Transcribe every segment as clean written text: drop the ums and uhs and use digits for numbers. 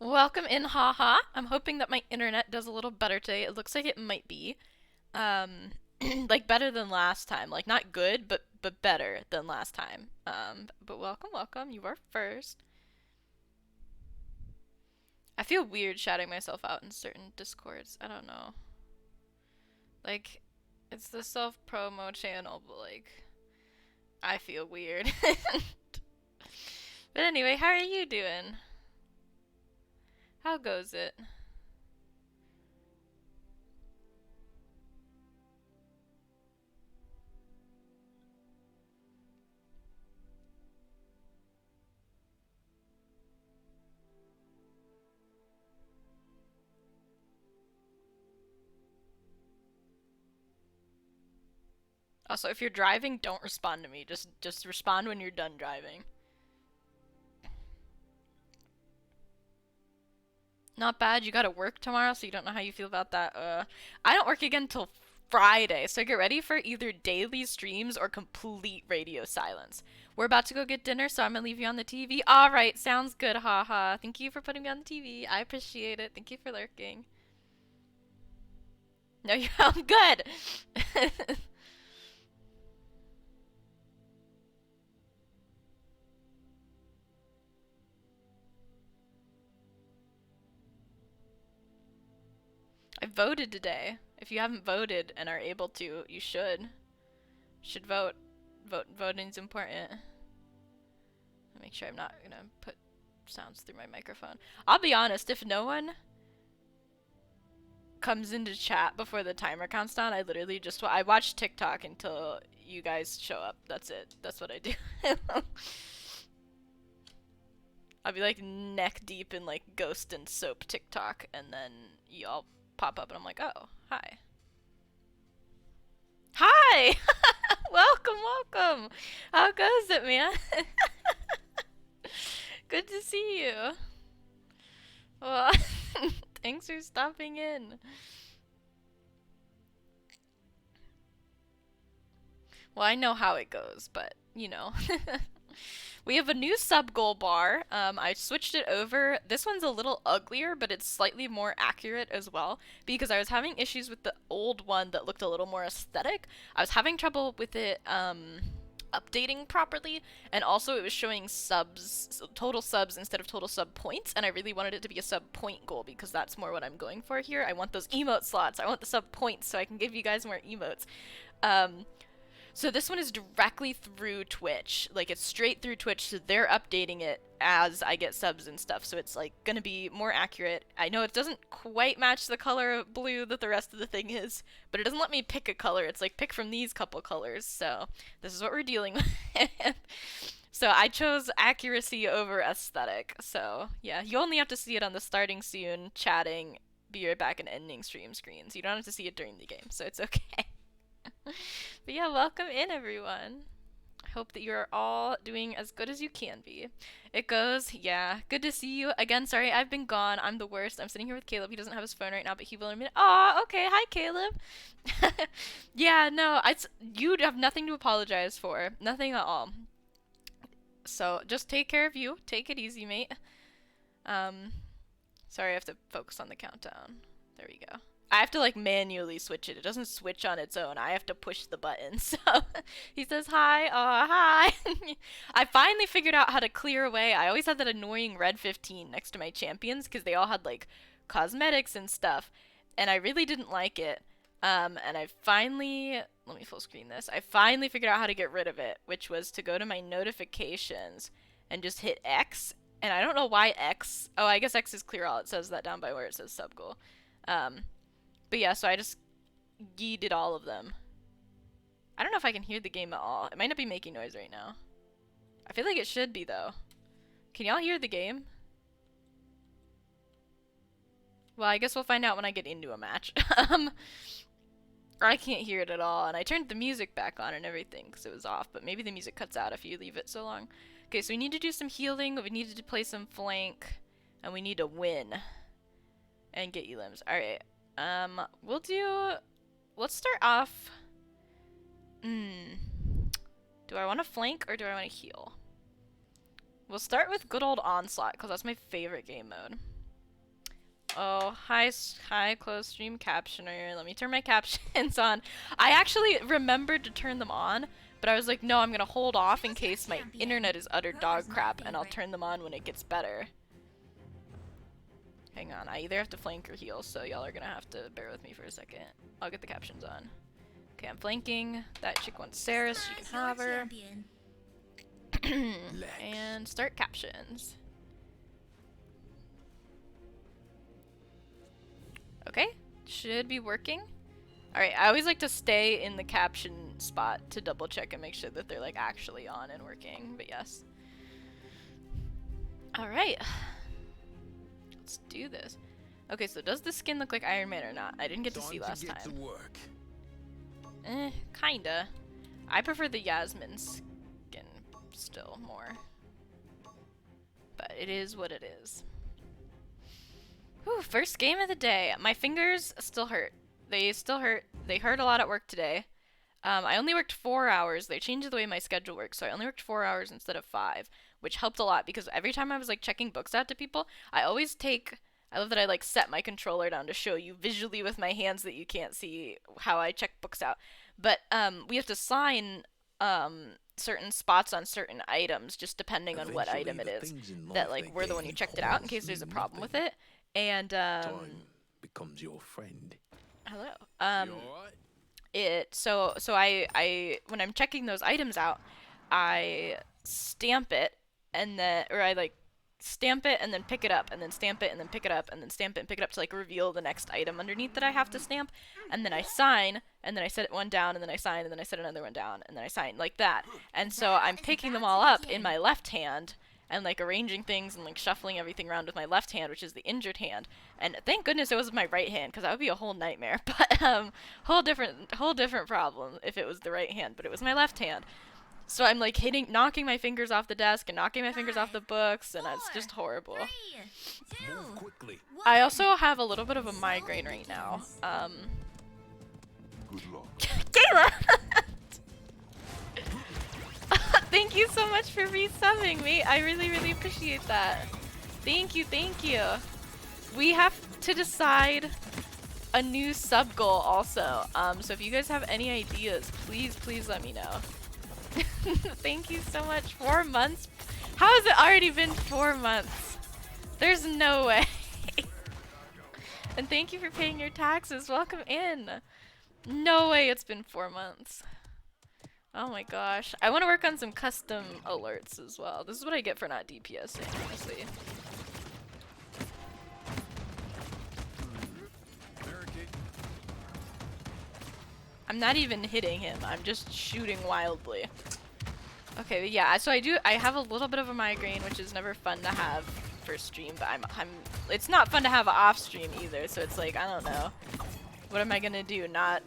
Welcome in, haha. I'm hoping that my internet does a little better today. It looks like it might be. Um, like better than last time. Like not good, but better than last time. But welcome. You are first. I feel weird shouting myself out in certain discords. I don't know. Like it's the self-promo channel, but like I feel weird. But anyway, how are you doing? How goes it? Also, if you're driving, don't respond to me. Just respond when you're done driving. Not bad. You gotta work tomorrow, so you don't know how you feel about that. I don't work again till Friday, so get ready for either daily streams or complete radio silence. We're about to go get dinner, so I'm gonna leave you on the TV. Alright, sounds good, haha. Thank you for putting me on the TV. I appreciate it. Thank you for lurking. No, I'm good. I voted today. If you haven't voted and are able to, you should. Should vote. Voting's important. Make sure I'm not gonna put sounds through my microphone. I'll be honest, if no one comes into chat before the timer counts down, I literally just I watch TikTok until you guys show up. That's it. That's what I do. I'll be like neck deep in like ghost and soap TikTok, and then y'all pop up, and I'm like, oh, hi. Hi! welcome. How goes it, man? Good to see you. Well, thanks for stopping in. Well, I know how it goes, but you know. We have a new sub goal bar. I switched it over. This one's a little uglier, but it's slightly more accurate as well because I was having issues with the old one that looked a little more aesthetic. I was having trouble with it updating properly, and also it was showing subs, total subs instead of total sub points, and I really wanted it to be a sub point goal because that's more what I'm going for here. I want those emote slots. I want the sub points so I can give you guys more emotes. Um, so this one is directly through Twitch. Like it's straight through Twitch, so they're updating it as I get subs and stuff. So it's like gonna be more accurate. I know it doesn't quite match the color of blue that the rest of the thing is, but it doesn't let me pick a color. It's like pick from these couple colors. So this is what we're dealing with. So I chose accuracy over aesthetic. So yeah, you only have to see it on the starting soon, chatting, be right back, and ending stream screens. You don't have to see it during the game, so it's okay. But yeah, welcome in everyone. I hope that you're all doing as good as you can be. It goes, yeah. Good to see you again. Sorry, I've been gone. I'm the worst. I'm sitting here with Caleb. He doesn't have his phone right now, but he will in a minute. Aw, okay. Hi, Caleb. Yeah, no, you have nothing to apologize for. Nothing at all. So just take care of you. Take it easy, mate. Um, Sorry, I have to focus on the countdown. There we go. I have to like manually switch it. It doesn't switch on its own. I have to push the button. So he says hi. Hi. I finally figured out how to clear away. I always had that annoying red 15 next to my champions because they all had like cosmetics and stuff, and I really didn't like it. And I finally let me full screen this. I finally figured out how to get rid of it, which was to go to my notifications and just hit X. And I don't know why X. Oh, I guess X is clear all. It says that down by where it says sub goal. Um, but yeah, so I just yeeted all of them. I don't know if I can hear the game at all. It might not be making noise right now. I feel like it should be, though. Can y'all hear the game? Well, I guess we'll find out when I get into a match. Or I can't hear it at all, and I turned the music back on and everything because it was off, but maybe the music cuts out if you leave it so long. Okay, so we need to do some healing, we needed to play some flank, and we need to win and get elims. Alright, we'll do... Let's start off... Do I want to flank or do I want to heal? We'll start with good old Onslaught, because that's my favorite game mode. Oh, hi, closed stream captioner. Let me turn my captions on. I actually remembered to turn them on, but I was like, no, I'm gonna hold off in case my internet is utter dog crap, and I'll turn them on when it gets better. Hang on, I either have to flank or heal, so y'all are gonna have to bear with me for a second. I'll get the captions on. Okay, I'm flanking. That chick wants Sarah, so she can have her. And start captions. Okay, should be working. Alright, I always like to stay in the caption spot to double check and make sure that they're like actually on and working, but yes. Alright. Let's do this. Okay, so does the skin look like Iron Man or not? I didn't get to see last time. Kinda. I prefer the Yasmin skin still more. But it is what it is. Whew, first game of the day. My fingers still hurt. They still hurt. They hurt a lot at work today. I only worked 4 hours. They changed the way my schedule works, so I only worked 4 hours instead of 5, which helped a lot because every time I was like checking books out to people, I always take. I love that I like set my controller down to show you visually with my hands that you can't see how I check books out. But we have to sign certain spots on certain items just depending on what item it is. That like we're the one who checked it out in case there's a problem with it. And time becomes your friend. hello. You all right? So I when I'm checking those items out, I stamp it and then I like stamp it and then pick it up and then stamp it and then pick it up and then stamp it and pick it up to like reveal the next item underneath that I have to stamp, and then I sign and then I set one down and then I sign and then I set another one down and then I sign like that. And so I'm picking them all up in my left hand and like arranging things and like shuffling everything around with my left hand, which is the injured hand. And thank goodness it was my right hand, because that would be a whole nightmare. But whole different problem if it was the right hand, but it was my left hand. So I'm like knocking my fingers off the desk and knocking my fingers off the books, and it's just horrible. Move quickly. I also have a little bit of a migraine right now. Good luck. Kayla! Thank you so much for resubbing me. I really, really appreciate that. Thank you, thank you. We have to decide a new sub goal also. So if you guys have any ideas, please let me know. Thank you so much. 4 months? How has it already been 4 months? There's no way. And thank you for paying your taxes. Welcome in. No way it's been 4 months. Oh my gosh. I want to work on some custom alerts as well. This is what I get for not DPSing, honestly. I'm not even hitting him. I'm just shooting wildly. Okay, yeah, so I have a little bit of a migraine, which is never fun to have for stream, but it's not fun to have off stream either, so it's like, I don't know. What am I gonna do? Not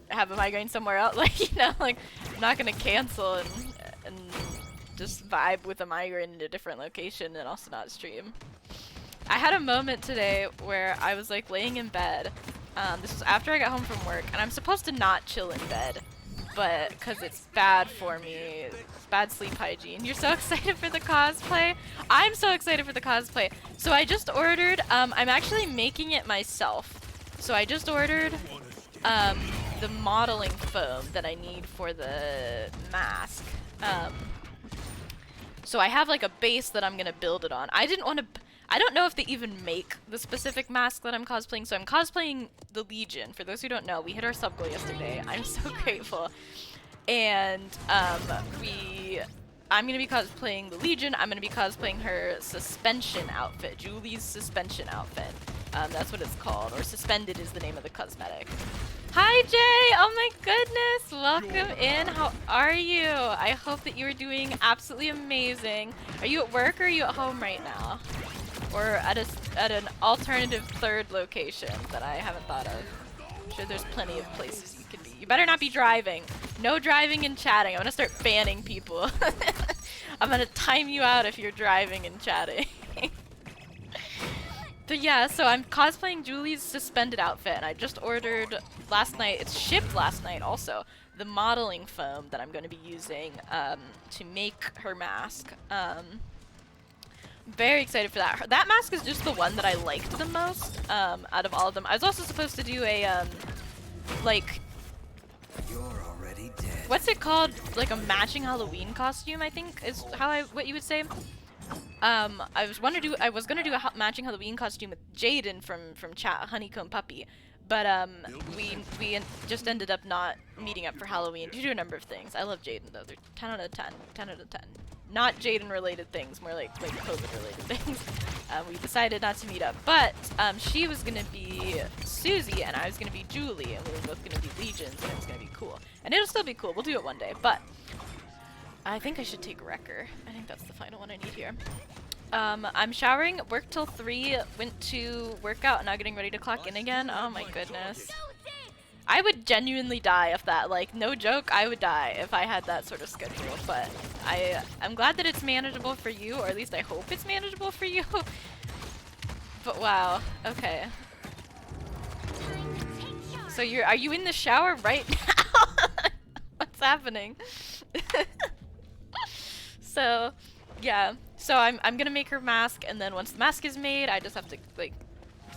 have a migraine somewhere else? Like, you know, like, I'm not gonna cancel and just vibe with a migraine in a different location and also not stream. I had a moment today where I was like laying in bed. This was after I got home from work, and I'm supposed to not chill in bed, but because it's bad for me, it's bad sleep hygiene. You're so excited for the cosplay? I'm so excited for the cosplay. So I just ordered, I'm actually making it myself. So I just ordered the modeling foam that I need for the mask. So I have like a base that I'm gonna build it on. I don't know if they even make the specific mask that I'm cosplaying, so I'm cosplaying the Legion. For those who don't know, we hit our sub goal yesterday. I'm so grateful. And I'm gonna be cosplaying the Legion. I'm gonna be cosplaying her suspension outfit, Julie's suspension outfit. That's what it's called, or suspended is the name of the cosmetic. Hi Jay! Oh my goodness! Welcome in. How are you? I hope that you are doing absolutely amazing. Are you at work or are you at home right now? Or at an alternative third location that I haven't thought of. I'm sure there's plenty of places you could be. You better not be driving. No driving and chatting. I'm gonna start banning people. I'm gonna time you out if you're driving and chatting. But yeah, so I'm cosplaying Julie's suspended outfit, and I just ordered last night. It's shipped last night also. The modeling foam that I'm going to be using to make her mask. Very excited for that. That mask is just the one that I liked the most out of all of them. I was also supposed to do a like, You're already dead. what's it called? Like a matching Halloween costume, I think is what you would say. I was gonna do a matching Halloween costume with Jaden from Chat Honeycomb Puppy, but we just ended up not meeting up for Halloween due to a number of things. I love Jaden though. They're 10 out of 10, 10 out of 10. Not Jaden related things, more like COVID related things. We decided not to meet up, but she was gonna be Susie and I was gonna be Julie, and we were both gonna be Legions, and it was gonna be cool. And it'll still be cool. We'll do it one day, but I think I should take Wrecker. I think that's the final one I need here. I'm showering, worked till 3, went to workout, and now getting ready to clock in again. Oh my goodness. I would genuinely die if that, like, no joke, I would die if I had that sort of schedule, but I'm glad that it's manageable for you, or at least I hope it's manageable for you. But wow, okay. So are you in the shower right now? What's happening? So, yeah. So I'm gonna make her mask, and then once the mask is made, I just have to, like,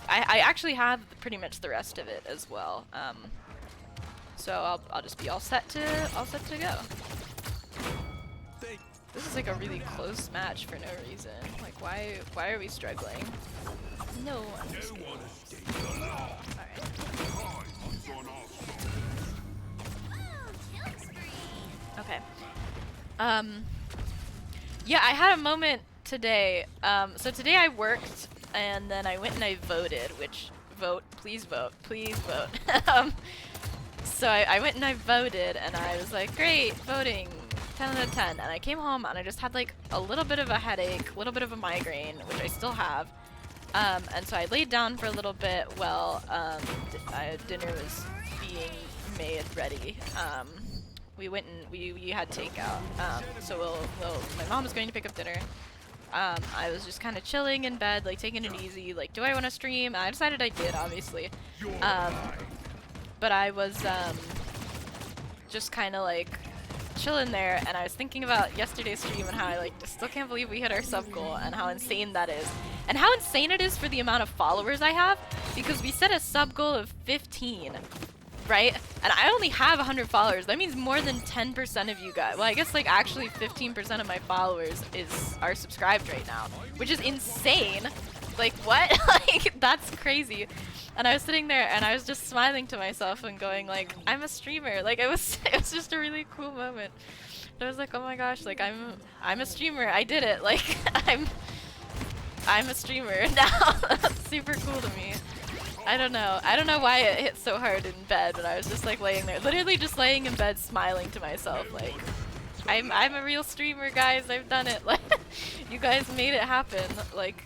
I actually have pretty much the rest of it as well. So I'll just be all set to go. This is like a really close match for no reason. Like, why are we struggling? No, I'm just kidding. Alright. Okay. Yeah, I had a moment today. So today I worked, and then I went and I voted, which, please vote, please vote. So I went and I voted, and I was like, great, voting, 10 out of 10. And I came home, and I just had like a little bit of a headache, a little bit of a migraine, which I still have. And so I laid down for a little bit while dinner was being made ready. We went and we had takeout. So my mom was going to pick up dinner. I was just kind of chilling in bed, like taking it easy. Like, do I want to stream? And I decided I did, obviously. But I was just kind of like chilling there, and I was thinking about yesterday's stream and how I like still can't believe we hit our sub goal and how insane that is, and how insane it is for the amount of followers I have, because we set a sub goal of 15. Right? And I only have 100 followers. That means more than 10% of you guys. Well, I guess like actually 15% of my followers are subscribed right now, which is insane. Like, what? Like, that's crazy. And I was sitting there and I was just smiling to myself and going like, I'm a streamer. Like, it was just a really cool moment. And I was like, oh my gosh, like I'm a streamer. I did it. Like, I'm a streamer now. That's super cool to me. I don't know why it hit so hard in bed, but I was just like laying there, literally just laying in bed smiling to myself like, I'm a real streamer, guys. I've done it. Like, you guys made it happen. Like,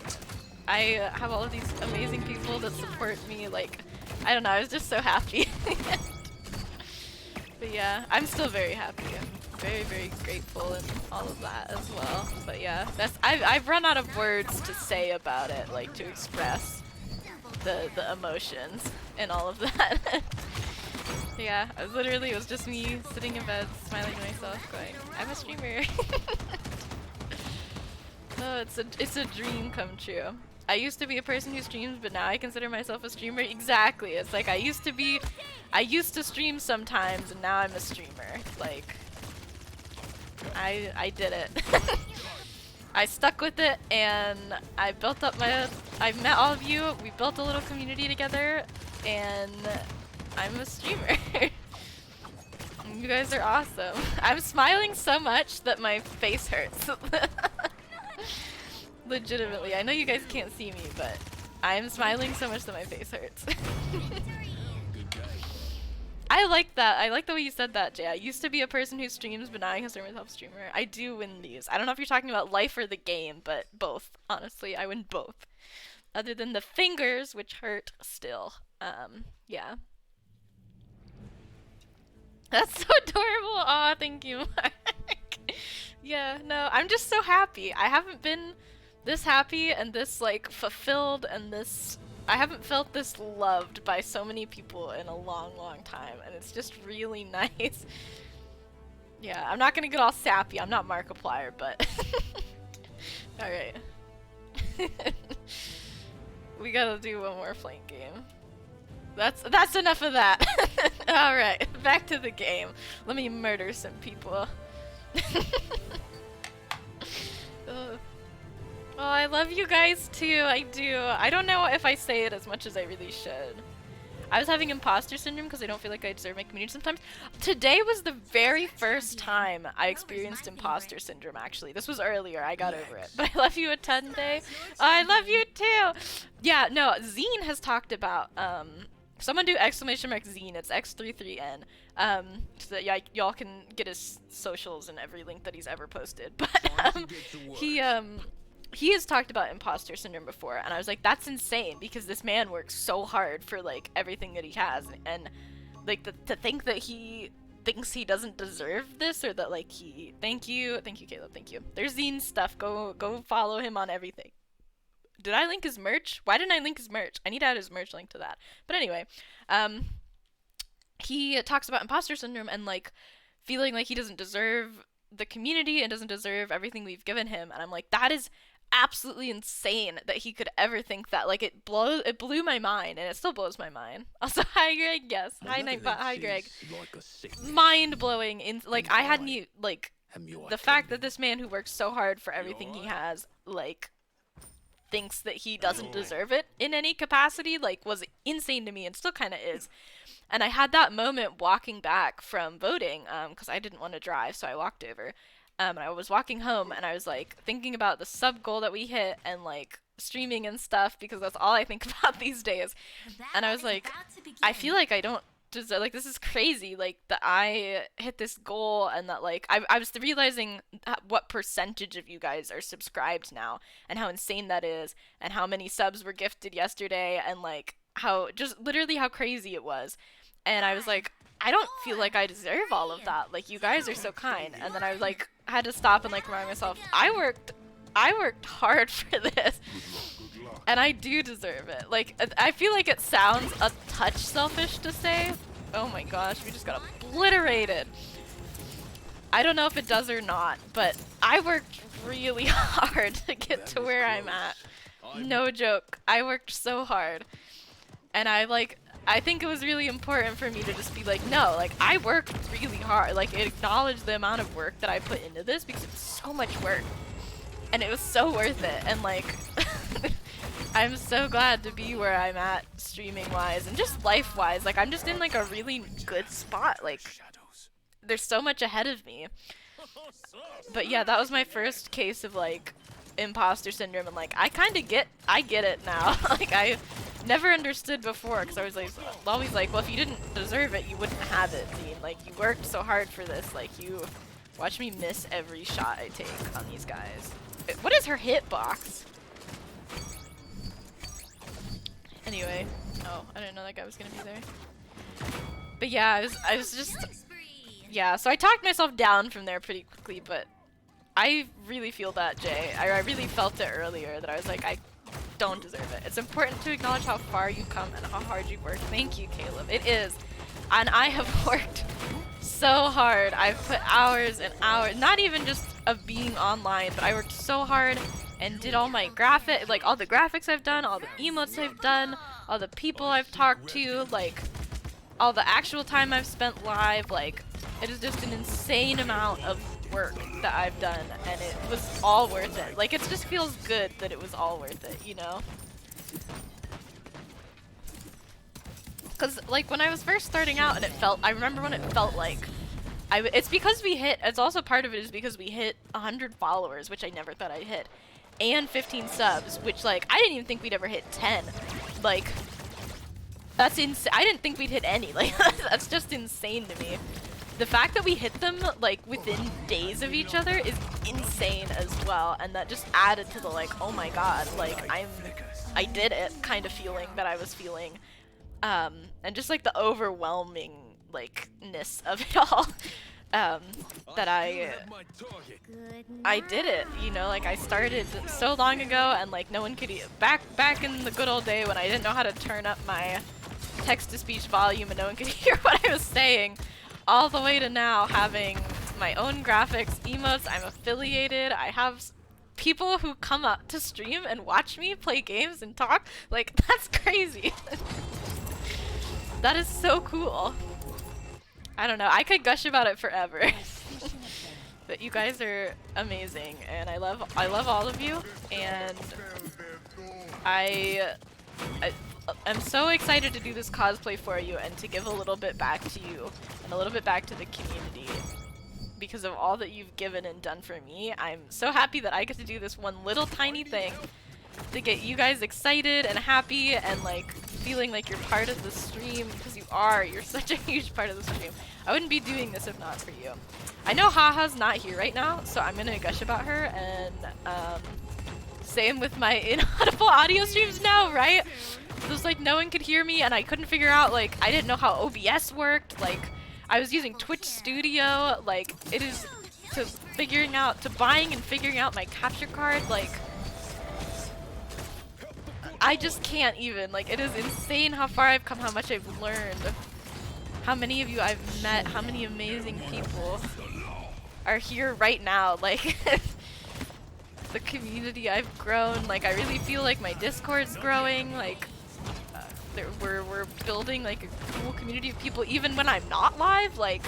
I have all of these amazing people that support me. Like, I don't know, I was just so happy. But yeah, I'm still very happy. I'm very, very grateful and all of that as well. But yeah, I've run out of words to say about it, like to express the emotions and all of that. Yeah, it was just me sitting in bed smiling to myself going, I'm a streamer. Oh, it's a dream come true. I used to be a person who streams, but now I consider myself a streamer. Exactly. It's like I used to stream sometimes, and now I'm a streamer. Like, I did it. I stuck with it, and I met all of you, we built a little community together, and I'm a streamer. You guys are awesome. I'm smiling so much that my face hurts. Legitimately. I know you guys can't see me, but I'm smiling so much that my face hurts. I like that. I like the way you said that, Jay. I used to be a person who streams, but now I consider myself a streamer. I do win these. I don't know if you're talking about life or the game, but both. Honestly, I win both. Other than the fingers, which hurt still. Yeah. That's so adorable. Aw, thank you, Mark. Yeah, no, I'm just so happy. I haven't been this happy and this, like, fulfilled and this... I haven't felt this loved by so many people in a long, long time, and it's just really nice. Yeah, I'm not gonna get all sappy. I'm not Markiplier, but... Alright. We gotta do one more flank game. That's enough of that. Alright, back to the game. Let me murder some people. Oh, I love you guys too, I do. I don't know if I say it as much as I really should. I was having imposter syndrome because I don't feel like I deserve my community sometimes. Today was the very first time I experienced imposter syndrome, actually. This was earlier, I got over it. But I love you a ton, Day. Oh, I love you too! Yeah, no, Zine has talked about, someone do exclamation mark Zine, it's X33N. So that y'all can get his socials and every link that he's ever posted. But, he has talked about imposter syndrome before, and I was like, that's insane, because this man works so hard for, like, everything that he has, and, like, to think that he thinks he doesn't deserve this, or that, like, thank you, Caleb, thank you. There's Zine stuff, go follow him on everything. Did I link his merch? Why didn't I link his merch? I need to add his merch link to that. But anyway, he talks about imposter syndrome and, like, feeling like he doesn't deserve the community and doesn't deserve everything we've given him, and I'm like, that is absolutely insane that he could ever think that. Like, it blew my mind, and it still blows my mind. Also, hi Greg, yes. Hi Nightbot, hi Greg. Mind-blowing, like, I hadn't, like, the fact that this man who works so hard for everything he has, like, thinks that he doesn't deserve it in any capacity, like, was insane to me, and still kind of is. And I had that moment walking back from voting, because I didn't want to drive, so I walked over. And I was walking home, and I was, like, thinking about the sub goal that we hit, and, like, streaming and stuff, because that's all I think about these days. And I was like, I feel like I don't deserve, like, this is crazy, like, that I hit this goal, and that, like, I was realizing what percentage of you guys are subscribed now, and how insane that is, and how many subs were gifted yesterday, and, like, how, just literally how crazy it was. And I was like, I don't feel like I deserve all of that. Like, you guys are so kind. And then I was like, had to stop and, like, remind myself, I worked hard for this. And I do deserve it. Like, I feel like it sounds a touch selfish to say. Oh my gosh, we just got obliterated. I don't know if it does or not, but I worked really hard to get to where I'm at. No joke. I worked so hard. And I think it was really important for me to just be like, no, like, I worked really hard. Like, acknowledge the amount of work that I put into this, because it was so much work. And it was so worth it. And, like, I'm so glad to be where I'm at streaming-wise and just life-wise. Like, I'm just in, like, a really good spot. Like, there's so much ahead of me. But yeah, that was my first case of, like, imposter syndrome, and, like, I get it now. Like, I never understood before, because I was like, always like, well, if you didn't deserve it, you wouldn't have it, Dean. Like, you worked so hard for this. Like, you watch me miss every shot I take on these guys. What is her hitbox? Anyway, oh, I didn't know that guy was gonna be there. But yeah, I was just, yeah. So I talked myself down from there pretty quickly, but I really feel that, Jay. I really felt it earlier, that I was like, I don't deserve it. It's important to acknowledge how far you've come and how hard you've worked. Thank you, Caleb. It is. And I have worked so hard. I've put hours and hours, not even just of being online, but I worked so hard and did all my like, all the graphics I've done, all the emotes I've done, all the people I've talked to, like, all the actual time I've spent live. Like, it is just an insane amount of work that I've done, and it was all worth it. Like, it just feels good that it was all worth it, you know? Because, like, when I was first starting out, and I remember when it felt like, it's because we hit, it's also part of it is because we hit 100 followers, which I never thought I'd hit, and 15 subs, which, like, I didn't even think we'd ever hit 10. Like, that's insane. I didn't think we'd hit any. Like, that's just insane to me. The fact that we hit them, like, within days of each other is insane as well, and that just added to the, like, oh my god, like, I did it kind of feeling that I was feeling. And just, like, the overwhelming, like, ness of it all, that I did it, you know? Like, I started so long ago, and, like, no one could, back in the good old day when I didn't know how to turn up my text-to-speech volume and no one could hear what I was saying, all the way to now having my own graphics, emotes, I'm affiliated, I have people who come up to stream and watch me play games and talk, like, that's crazy. That is so cool. I don't know, I could gush about it forever. But you guys are amazing, and I love all of you, and I'm so excited to do this cosplay for you and to give a little bit back to you and a little bit back to the community because of all that you've given and done for me. I'm so happy that I get to do this one little tiny thing to get you guys excited and happy and like feeling like you're part of the stream, because you are. You're such a huge part of the stream. I wouldn't be doing this if not for you. I know Haha's not here right now, so I'm gonna gush about her, and same with my inaudible audio streams now, right? It was like no one could hear me and I couldn't figure out, like, I didn't know how OBS worked. Like, I was using Twitch Studio. Like, it is to buying and figuring out my capture card. Like, I just can't even. Like, it is insane how far I've come, how much I've learned, how many of you I've met, how many amazing people are here right now. Like, the community I've grown. Like, I really feel like my Discord's growing. Like, we're building like a cool community of people even when I'm not live. Like,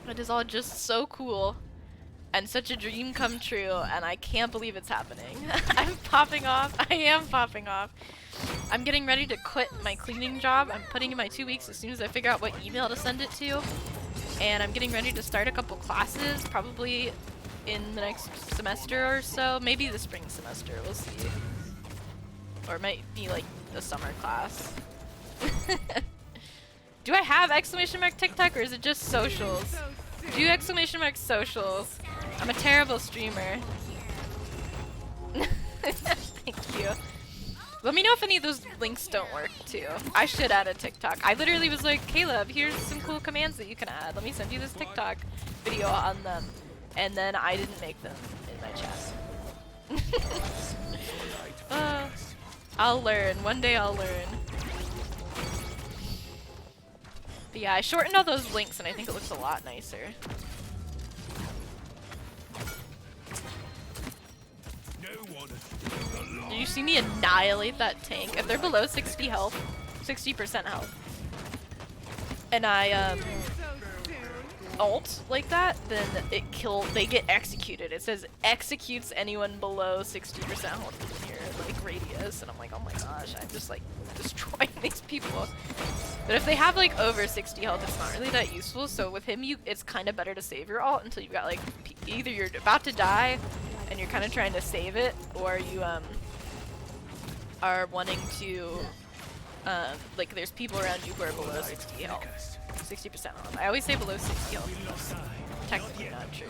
it is all just so cool and such a dream come true, and I can't believe it's happening. I'm popping off. I am popping off. I'm getting ready to quit my cleaning job. I'm putting in my 2 weeks as soon as I figure out what email to send it to, and I'm getting ready to start a couple classes probably in the next semester or so, maybe the spring semester, we'll see. Or it might be like a summer class. Do I have ! TikTok or is it just socials? Do ! Socials. I'm a terrible streamer. Thank you. Let me know if any of those links don't work too. I should add a TikTok. I literally was like, Caleb, here's some cool commands that you can add. Let me send you this TikTok video on them. And then I didn't make them in my chat. I'll learn. One day I'll learn. But yeah, I shortened all those links and I think it looks a lot nicer. Did you see me annihilate that tank? If they're below 60 health, 60% health, and I ult like that, then they get executed. It says executes anyone below 60% health in your like radius, and I'm like, oh my gosh, I'm just like destroying these people. But if they have like over 60 health, it's not really that useful. So with him, it's kind of better to save your ult until you've got like either you're about to die and you're kind of trying to save it, or you are wanting to like there's people around you who are below 60 health. 60% health. I always say below 60 health. That's technically not true.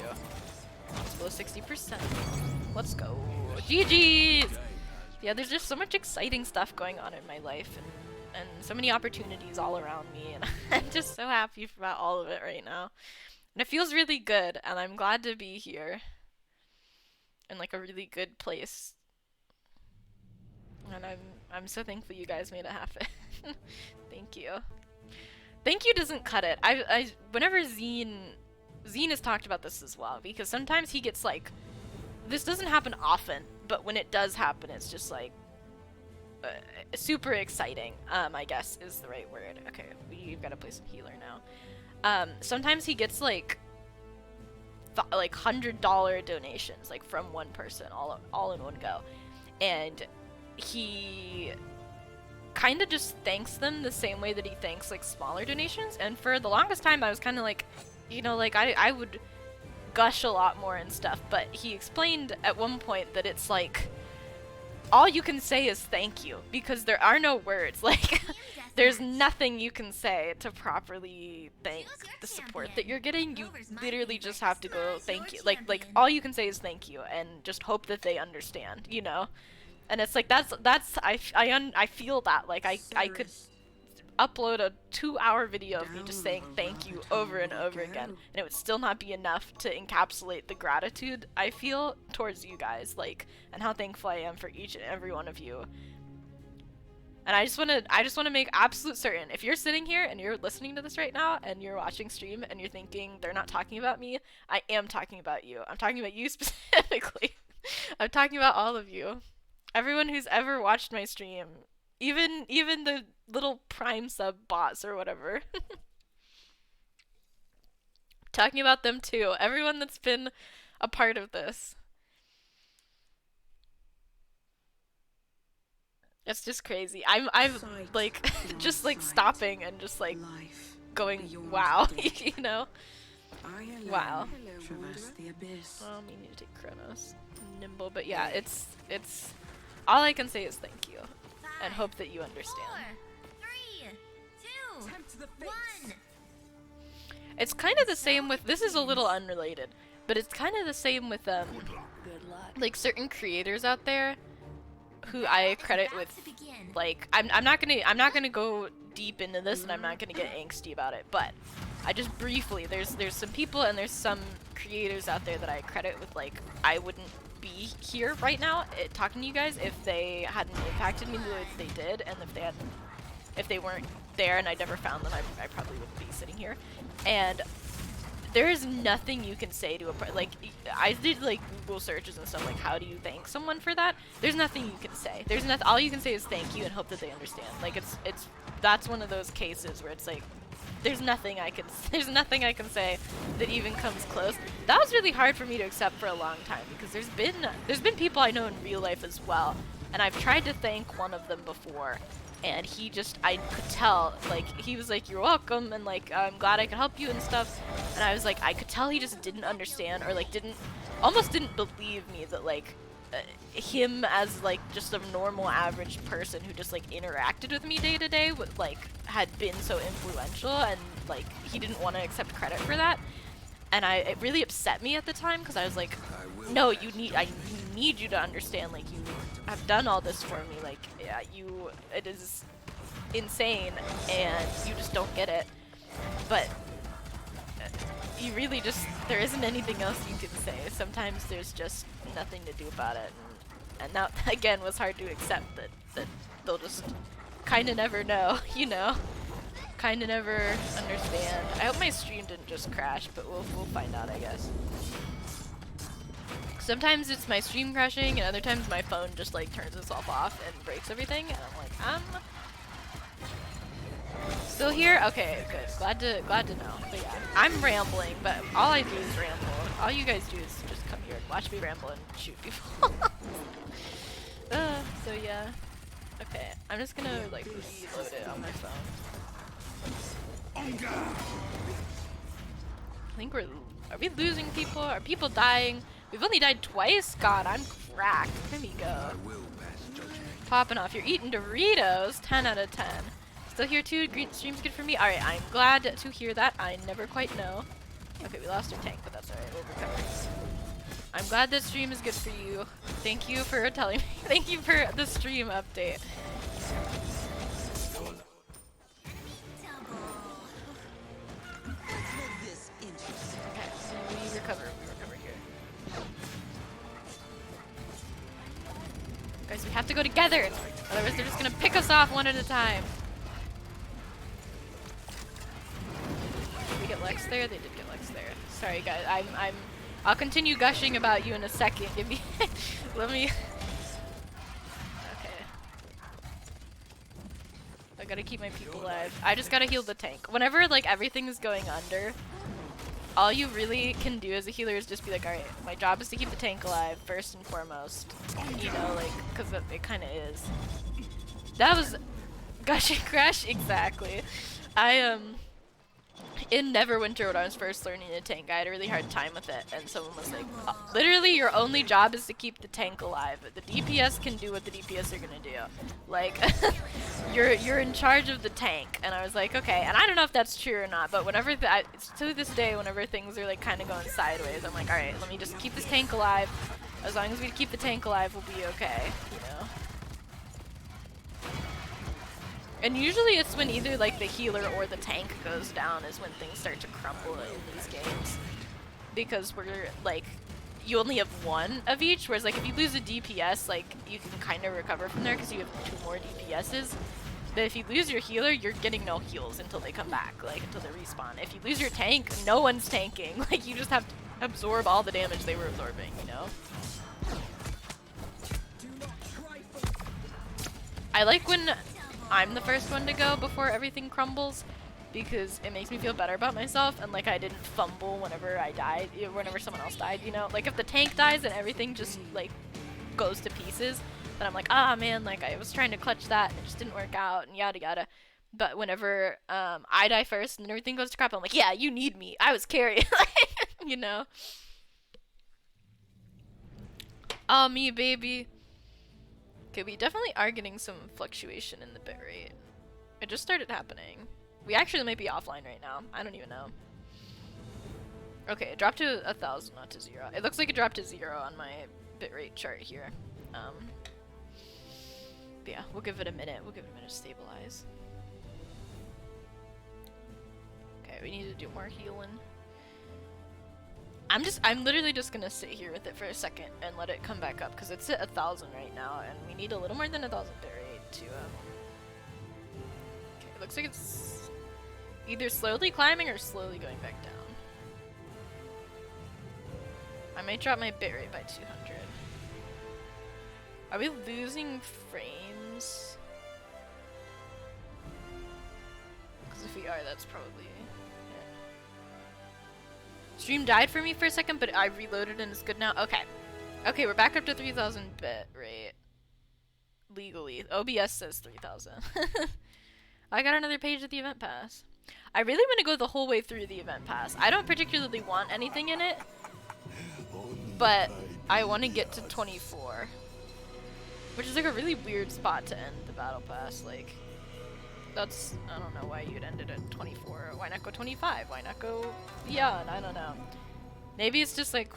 It's below 60%. Let's go. GG's! Yeah, there's just so much exciting stuff going on in my life, and so many opportunities all around me, and I'm just so happy about all of it right now. And it feels really good, and I'm glad to be here in like a really good place. And I'm so thankful you guys made it happen. Thank you. Thank you doesn't cut it. Whenever Zine has talked about this as well, because sometimes he gets like, this doesn't happen often, but when it does happen, it's just like super exciting. I guess is the right word. Okay, we've got to play some healer now. Sometimes he gets like $100 donations, like from one person, all in one go, and he kind of just thanks them the same way that he thanks like smaller donations. And for the longest time I was kind of like, you know, like I would gush a lot more and stuff, but he explained at one point that it's like all you can say is thank you, because there are no words. Like there's nothing you can say to properly thank the support that you're getting. You literally just have to go thank you. Like all you can say is thank you and just hope that they understand, you know? And it's like I feel that like I could upload a 2-hour video of me just saying thank you over and over again, and it would still not be enough to encapsulate the gratitude I feel towards you guys, like, and how thankful I am for each and every one of you. And I just wanna make absolute certain, if you're sitting here and you're listening to this right now and you're watching stream and you're thinking they're not talking about me, I am talking about you. I'm talking about you specifically. I'm talking about all of you. Everyone who's ever watched my stream. Even the little Prime sub bots or whatever. Talking about them too. Everyone that's been a part of this. It's just crazy. I'm like just like stopping and just like going wow, you know? Wow. Oh, we need to take Chronos. Nimble, but yeah, it's all I can say is thank you and hope that you understand. 4, 3, 2, 1. It's kind of the same with, this is a little unrelated, but it's kind of the same with like certain creators out there who I credit with, like, I'm not gonna go deep into this and I'm not gonna get angsty about it, but I just briefly, there's some people and there's some creators out there that I credit with, like, I wouldn't be here right now talking to you guys if they hadn't impacted me the way that they did, and if they weren't there and I never found them, I probably wouldn't be sitting here. And there is nothing you can say to like, I did like Google searches and stuff, like how do you thank someone for that? There's nothing you can say. There's nothing. All you can say is thank you and hope that they understand. Like that's one of those cases where it's like there's nothing I can say that even comes close. That was really hard for me to accept for a long time because there's been people I know in real life as well, and I've tried to thank one of them before. And he just, I could tell, like, he was like, you're welcome, and like, I'm glad I could help you and stuff. And I was like, I could tell he just didn't understand, or like almost didn't believe me that like, him as like just a normal average person who just like interacted with me day to day like had been so influential, and like he didn't want to accept credit for that. And it really upset me at the time because I was like, no, I need you to understand, like, you have done all this for me, like, yeah, it is insane and you just don't get it. But you really just, there isn't anything else you can say. Sometimes there's just nothing to do about it, and that again was hard to accept, that they'll just kind of never know, you know, kind of never understand. I hope my stream didn't just crash, but we'll find out, I guess. Sometimes it's my stream crashing, and other times my phone just like turns itself off and breaks everything, and I'm like, still here? Okay, good. Glad to know. But yeah, I'm rambling, but all I do is ramble. All you guys do is just come here and watch me ramble and shoot people. So yeah. Okay, I'm just gonna like reload it on my phone. I think are we losing people? Are people dying? We've only died twice? God, I'm cracked. Here we go. Popping off. You're eating Doritos. 10 out of 10. Still here too? Green stream's good for me? Alright, I'm glad to hear that. I never quite know. Okay, we lost our tank, but that's alright. We'll recover. I'm glad this stream is good for you. Thank you for telling me. Thank you for the stream update. Okay, so we recover here. Guys, we have to go together! Otherwise they're just gonna pick us off one at a time. Did we get Lex there? They did get Lex there. Sorry guys, I'll continue gushing about you in a second. Give me let me okay. I gotta keep my people alive. I just gotta heal the tank. Whenever like everything is going under, all you really can do as a healer is just be like, alright, my job is to keep the tank alive first and foremost. You know, like, because it kind of is. That was gushing crash, exactly. In Neverwinter, when I was first learning the tank, I had a really hard time with it, and someone was like, literally your only job is to keep the tank alive. The DPS can do what the DPS are gonna do. Like, you're in charge of the tank. And I was like, okay, and I don't know if that's true or not, but whenever, to this day, whenever things are like kind of going sideways, I'm like, alright, let me just keep this tank alive. As long as we keep the tank alive, we'll be okay, you know? And usually it's when either like the healer or the tank goes down is when things start to crumble in these games. Because we're like, you only have one of each, whereas like if you lose a DPS, like you can kind of recover from there because you have 2 more DPSs. But if you lose your healer, you're getting no heals until they come back, like until they respawn. If you lose your tank, no one's tanking. Like you just have to absorb all the damage they were absorbing, you know? I like when I'm the first one to go before everything crumbles, because it makes me feel better about myself, and like I didn't fumble whenever I died, whenever someone else died, you know? Like if the tank dies and everything just like goes to pieces, then I'm like, ah man, like I was trying to clutch that and it just didn't work out and yada yada. But whenever I die first and everything goes to crap, I'm like, yeah, you need me. I was carrying, you know? Oh, me, baby. Okay, we definitely are getting some fluctuation in the bitrate. It just started happening. We actually might be offline right now. I don't even know. Okay, it dropped to 1,000, not to 0. It looks like it dropped to 0 on my bitrate chart here. But yeah, we'll give it a minute. We'll give it a minute to stabilize. Okay, we need to do more healing. I'm literally just gonna sit here with it for a second and let it come back up because it's at 1,000 right now, and we need a little more than 1,000 bitrate to Okay, it looks like it's either slowly climbing or slowly going back down. I might drop my bitrate by 200. Are we losing frames? Because if we are, that's probably... Stream died for me for a second, but I reloaded and it's good now. Okay. Okay, we're back up to 3,000 bit rate. Legally. OBS says 3,000. I got another page of the event pass. I really want to go the whole way through the event pass. I don't particularly want anything in it, but I want to get to 24. Which is like a really weird spot to end the battle pass. Like, that's, I don't know why you'd end it at 24. Why not go 25? Why not go beyond? I don't know. Maybe it's just like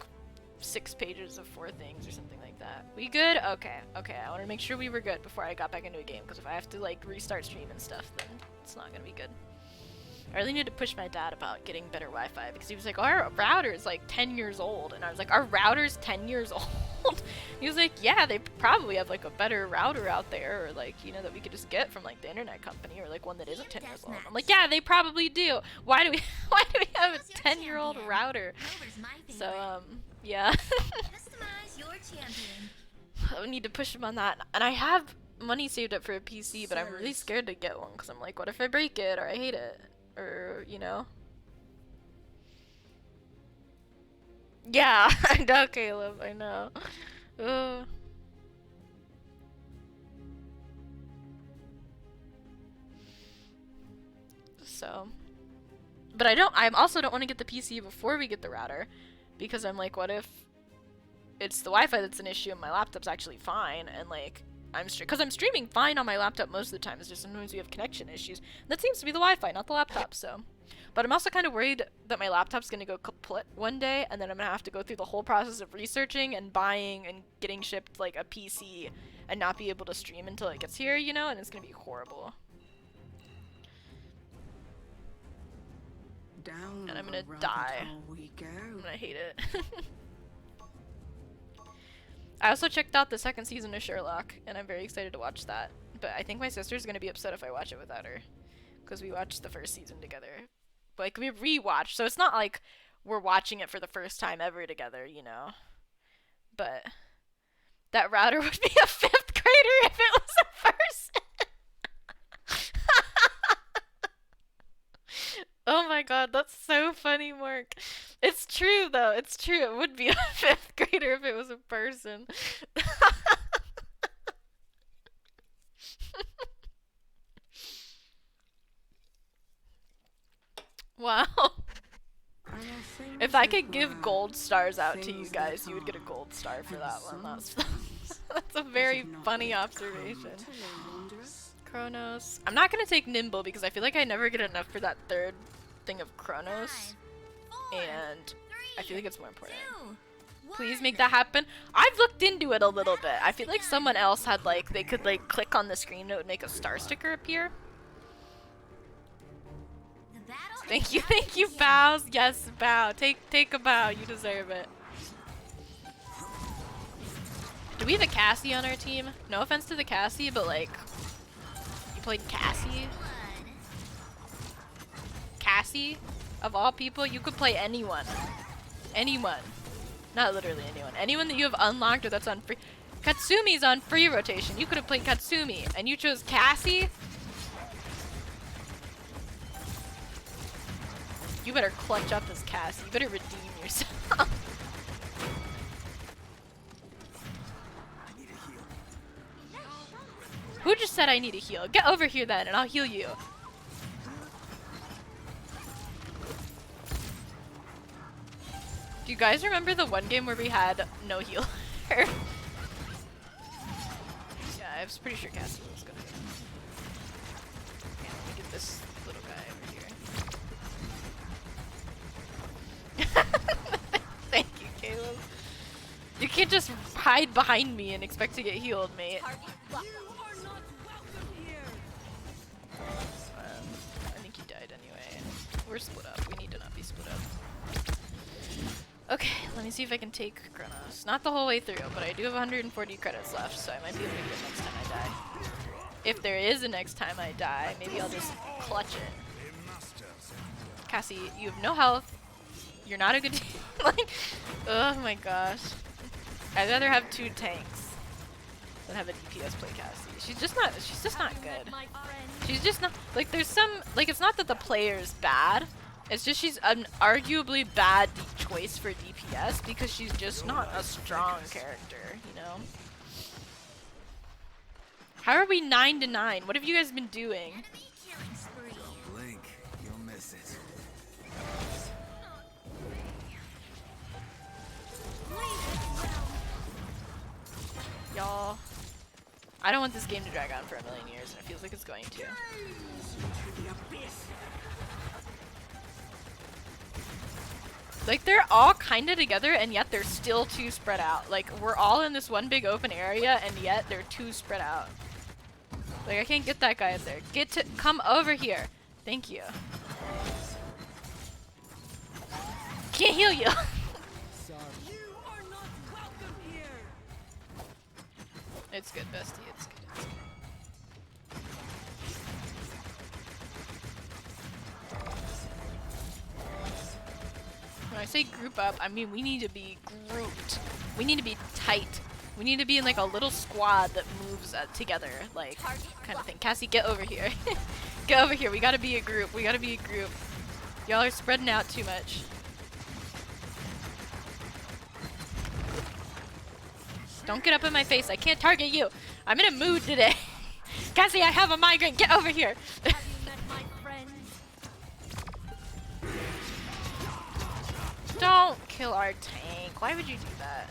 6 pages of 4 things or something like that. We good? Okay. Okay, I want to make sure we were good before I got back into a game, because if I have to like restart stream and stuff, then it's not gonna be good. I really need to push my dad about getting better Wi-Fi, because he was like, our router is like 10 years old, and I was like, our router's 10 years old? He was like, yeah, they probably have like a better router out there, or like, you know, that we could just get from like the internet company, or like one that isn't 10 years old. I'm like, yeah, they probably do. Why do we have a 10-year-old router? So yeah. Customize your champion. I need to push him on that, and I have money saved up for a PC, but I'm really scared to get one, because I'm like, what if I break it, or I hate it, or, you know? Yeah, I know, Caleb, I know. Ugh. So, but I also don't want to get the PC before we get the router, because I'm like, what if it's the Wi-Fi that's an issue and my laptop's actually fine, and like, because I'm streaming fine on my laptop most of the time, it's just sometimes we have connection issues. That seems to be the Wi-Fi, not the laptop, so. But I'm also kind of worried that my laptop's going to go kaput one day, and then I'm going to have to go through the whole process of researching and buying and getting shipped like a PC and not be able to stream until it gets here, you know, and it's going to be horrible. Down And I'm going to the die. rabbit hole we go. And I hate it. I also checked out the 2nd season of Sherlock, and I'm very excited to watch that. But I think my sister's gonna be upset if I watch it without her, because we watched the 1st season together. But like, we rewatched, so it's not like we're watching it for the first time ever together, you know. But that router would be a 5th grader if it was a person. Oh my god, that's so funny, Mark. It's true, though. It's true. It would be a 5th grader if it was a person. Wow. If I could give gold stars out to you guys, you would get a gold star for that one. That's a very funny observation. Chronos. I'm not gonna take Nimble because I feel like I never get enough for that 3rd thing of Chronos, and I feel like it's more important. Please make that happen. I've looked into it a little bit. I feel like someone else had like, they could like click on the screen and it would make a star sticker appear. Thank you, Bows. Yes, bow. Take a bow. You deserve it. we have a Cassie on our team? No offense to the Cassie, but like, you played Cassie? Cassie? Of all people, you could play anyone. Anyone. Not literally anyone. Anyone that you have unlocked or that's on free. Katsumi's on free rotation. You could have played Katsumi, and you chose Cassie? You better clutch up as Cassie. You better redeem yourself. Who just said I need a heal? Get over here then, and I'll heal you. Do you guys remember the one game where we had no healer? Yeah, I was pretty sure Cassie was gonna get him. Okay, let me get this little guy over here. Thank you, Caleb. You can't just hide behind me and expect to get healed, mate. I think he died anyway. We're split up. We need to not be split up. Okay, let me see if I can take Chronos. Not the whole way through, but I do have 140 credits left, so I might be able to get it next time I die. If there is a next time I die, maybe I'll just clutch it. Cassie, you have no health. You're not a good team. Like, oh my gosh. I'd rather have 2 tanks than have a DPS play Cassie. She's just not good. She's just not, like, there's some, like, it's not that the player's bad. It's just she's an arguably bad choice for DPS because she's just not a strong character, you know? How are we 9-9? What have you guys been doing? Enemy killing spree. Blink, you'll miss it. Y'all. I don't want this game to drag on for a million years, and it feels like it's going to. Like, they're all kind of together, and yet they're still too spread out. Like, we're all in this one big open area, and yet they're too spread out. Like, I can't get that guy up there. Come over here. Thank you. Can't heal you. It's good, bestie. It's good. It's good. When I say group up, I mean we need to be grouped. We need to be tight. We need to be in like a little squad that moves together, like kind of thing. Cassie, get over here. Get over here. We gotta be a group. We gotta be a group. Y'all are spreading out too much. Don't get up in my face. I can't target you. I'm in a mood today. Cassie, I have a migraine. Get over here. Have you met my friends? Don't kill our tank. Why would you do that?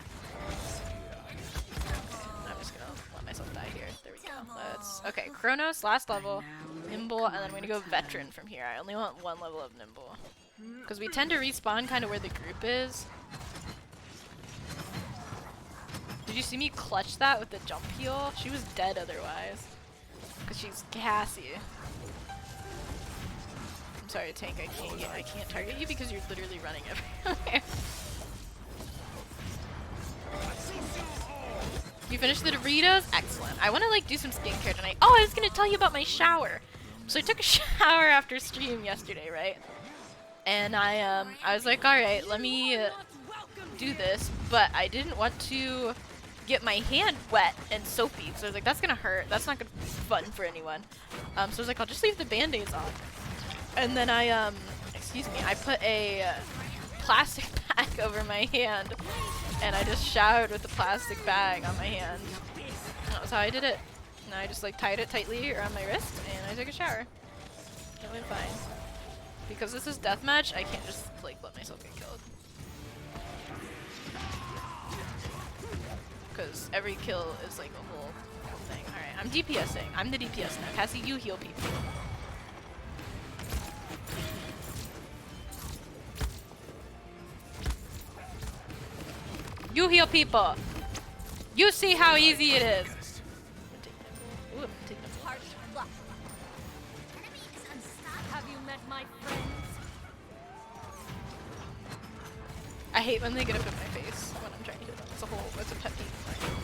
I'm just gonna let myself die here. There we go. Let's. Okay, Chronos, last level. Nimble, and then we're gonna go Veteran from here. I only want 1 level of Nimble. Because we tend to respawn kind of where the group is. Did you see me clutch that with the jump heal? She was dead otherwise. Because she's Cassie. I'm sorry, tank, I can't target you because you're literally running everywhere. You finished the Doritos? Excellent. I want to like do some skincare tonight. Oh, I was going to tell you about my shower. So I took a shower after stream yesterday, right? And I was like, all right, let me do this, but I didn't want to get my hand wet and soapy, so I was like, that's gonna hurt. That's not gonna be fun for anyone. So I was like, I'll just leave the band-aids on. And then I, excuse me, I put a plastic bag over my hand, and I just showered with the plastic bag on my hand. And that was how I did it. And I just like tied it tightly around my wrist, and I took a shower. It went fine. Because this is deathmatch, I can't just like let myself get killed. Because every kill is like a whole thing. Alright, I'm DPSing. I'm the DPS now. Cassie, you heal people. You heal people! You see how easy it is! Ooh, I'm taking a Harsh luck. Enemy is unstoppable. Have you met my friends? I hate when they get up in my face when I'm trying to hit them. It's a pet peeve of mine.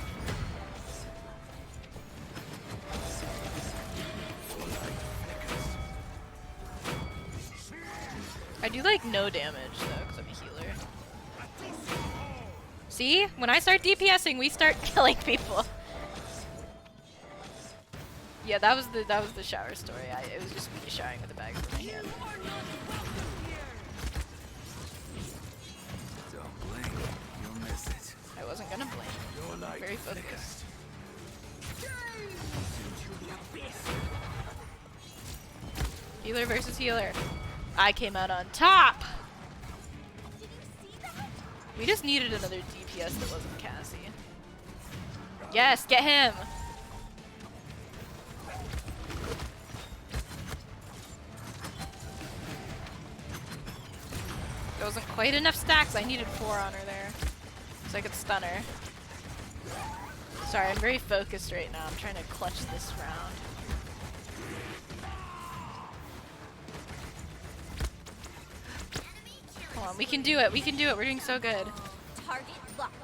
I do like no damage though, because I'm a healer. See? When I start DPSing, we start killing people. Yeah, that was the shower story. It was just me showering with a bag in my hand. Don't blink. You'll miss it. I wasn't gonna blink. I'm very focused. Healer versus healer. I came out on top! We just needed another DPS that wasn't Cassie. Yes, get him! There wasn't quite enough stacks. I needed 4 on her there. So I could stun her. Sorry, I'm very focused right now. I'm trying to clutch this round. Come on, we can do it. We can do it. We're doing so good. Target locked.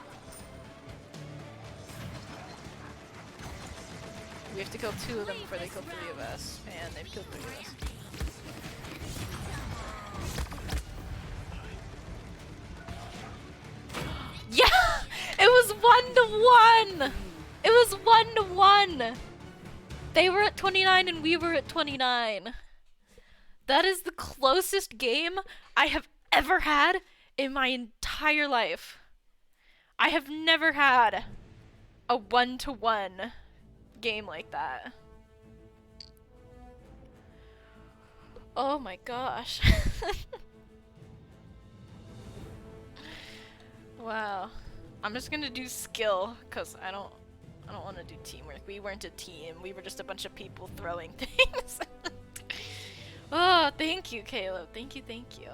We have to kill 2 of them before they kill 3 of us. And they've killed 3 of us. Yeah! It was 1-to-1! It was 1-to-1! They were at 29 and we were at 29. That is the closest game I have ever had in my entire life. I have never had a 1-to-1 game like that. Oh my gosh. Wow. I'm just gonna do skill because I don't want to do teamwork. We weren't a team. We were just a bunch of people throwing things. Oh, thank you, Caleb. Thank you, thank you.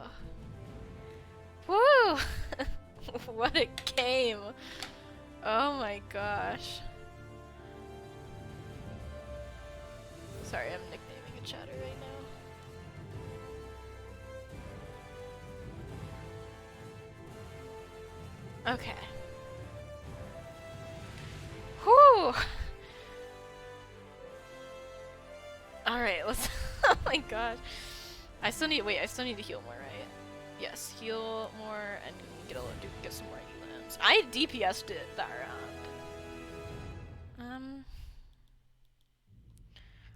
Woo! What a game. Oh my gosh. Sorry, I'm nicknaming a chatter right now. Okay. Whew! Alright, let's... Oh my gosh. I still need to heal more, right? Yes, heal more and get some more elims. I DPS'd it that round.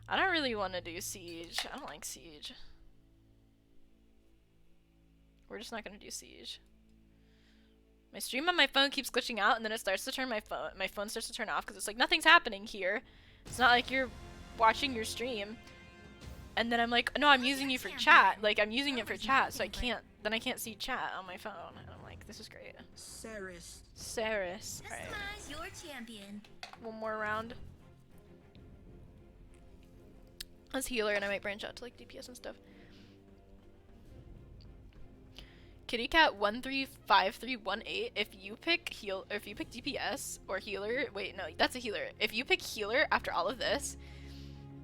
I don't really want to do siege. I don't like siege. We're just not gonna do siege. My stream on my phone keeps glitching out, and then it starts to turn my phone starts to turn off because it's like nothing's happening here. It's not like you're watching your stream. And then I'm like, no, I'm using you for chat. Like I'm using it for chat, so I can't see chat on my phone. And I'm like, this is great. Saris. Saris. Alright. Customize your champion. One more round. As healer, and I might branch out to like DPS and stuff. KittyCat135318. If you pick DPS or healer, wait, no, that's a healer. If you pick healer after all of this,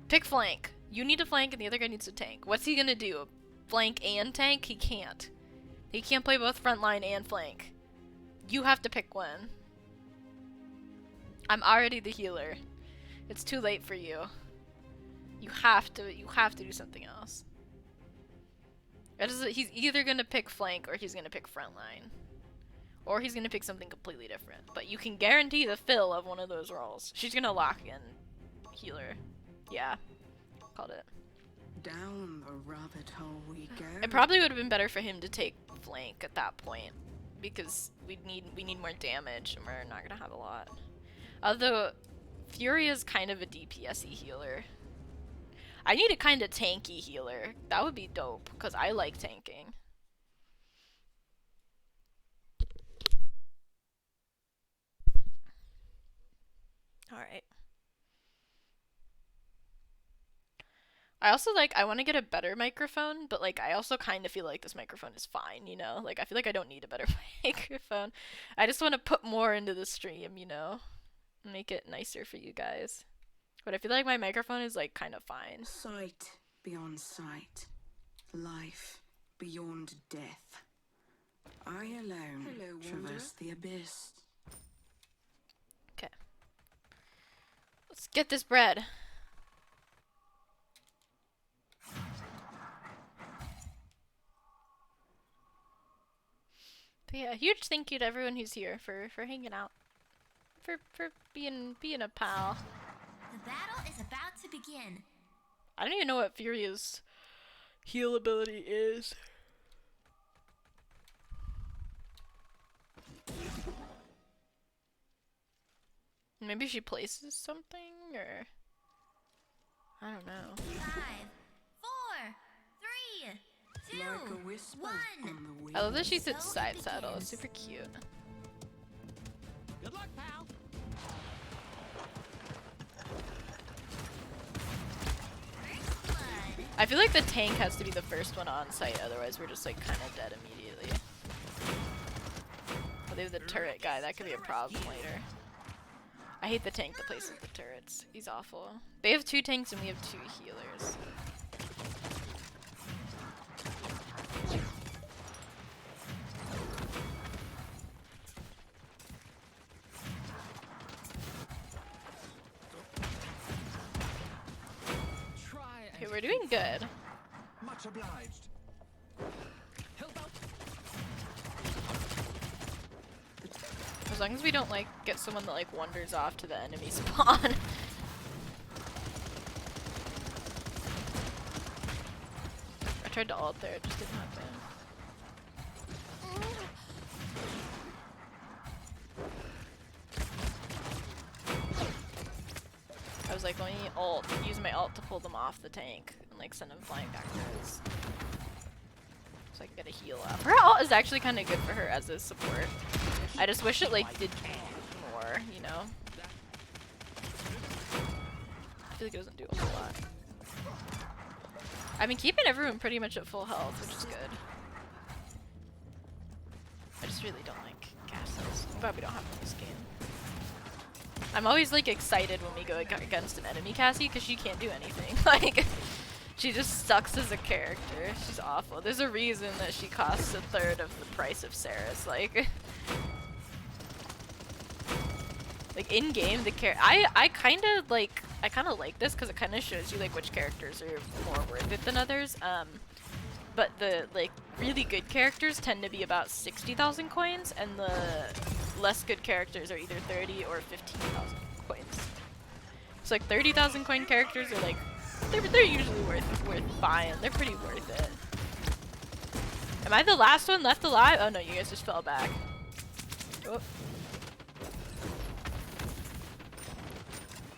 pick flank. You need to flank and the other guy needs to tank. What's he gonna do? Flank and tank? He can't. He can't play both frontline and flank. You have to pick one. I'm already the healer. It's too late for you. You have to do something else. He's either gonna pick flank or he's gonna pick frontline. Or he's gonna pick something completely different. But you can guarantee the fill of one of those roles. She's gonna lock in healer. Yeah. Called it. Down the rabbit hole we go. It probably would have been better for him to take flank at that point. Because we need more damage and we're not gonna have a lot. Although Fury is kind of a DPS-y healer. I need a kind of tanky healer. That would be dope, because I like tanking. Alright. I also I want to get a better microphone, but I also kind of feel like this microphone is fine, you know? I feel like I don't need a better microphone. I just want to put more into the stream, you know? Make it nicer for you guys. But I feel like my microphone is kind of fine. Sight beyond sight. Life beyond death. I alone traverse the abyss. Okay. Let's get this bread. But yeah, huge thank you to everyone who's here for hanging out, for being a pal. The battle is about to begin. I don't even know what Furia's heal ability is. Maybe she places something, or I don't know. 5, 4, 3, 2, Like a whisper 1. on the wind. I love that she sits So it side saddle. It's begins. super cute. Good luck, pal. First blood. I feel like the tank has to be the first one on site, otherwise we're just like kind of dead immediately. But they have the turret guy, that could be a problem later. I hate the tank that places the turrets. He's awful. They have 2 tanks and we have 2 healers. Try Okay, and we're doing good. much obliged. Help out. As long as we don't like get someone that like wanders off to the enemy spawn. I tried to ult there, it just didn't happen. I was like, let me use my ult to pull them off the tank and like send them flying backwards. So I can get a heal up. Her ult is actually kind of good for her as a support. I just wish it like did more, you know? I feel like it doesn't do a whole lot. I've been keeping everyone pretty much at full health, which is good. I just really don't like castles. I'm glad we don't have them this game. I'm always like excited when we go against an enemy Cassie because she can't do anything. Like, she just sucks as a character. She's awful. There's a reason that she costs 1/3 of the price of Sarah's. Like in game, the I kind of like this because it kind of shows you like which characters are more worth it than others. But the like really good characters tend to be about 60,000 coins, and the less good characters are either 30 or 15,000 coins. So like 30,000 coin characters are like they're usually worth buying. They're pretty worth it. Am I the last one left alive? Oh no, you guys just fell back. Oh.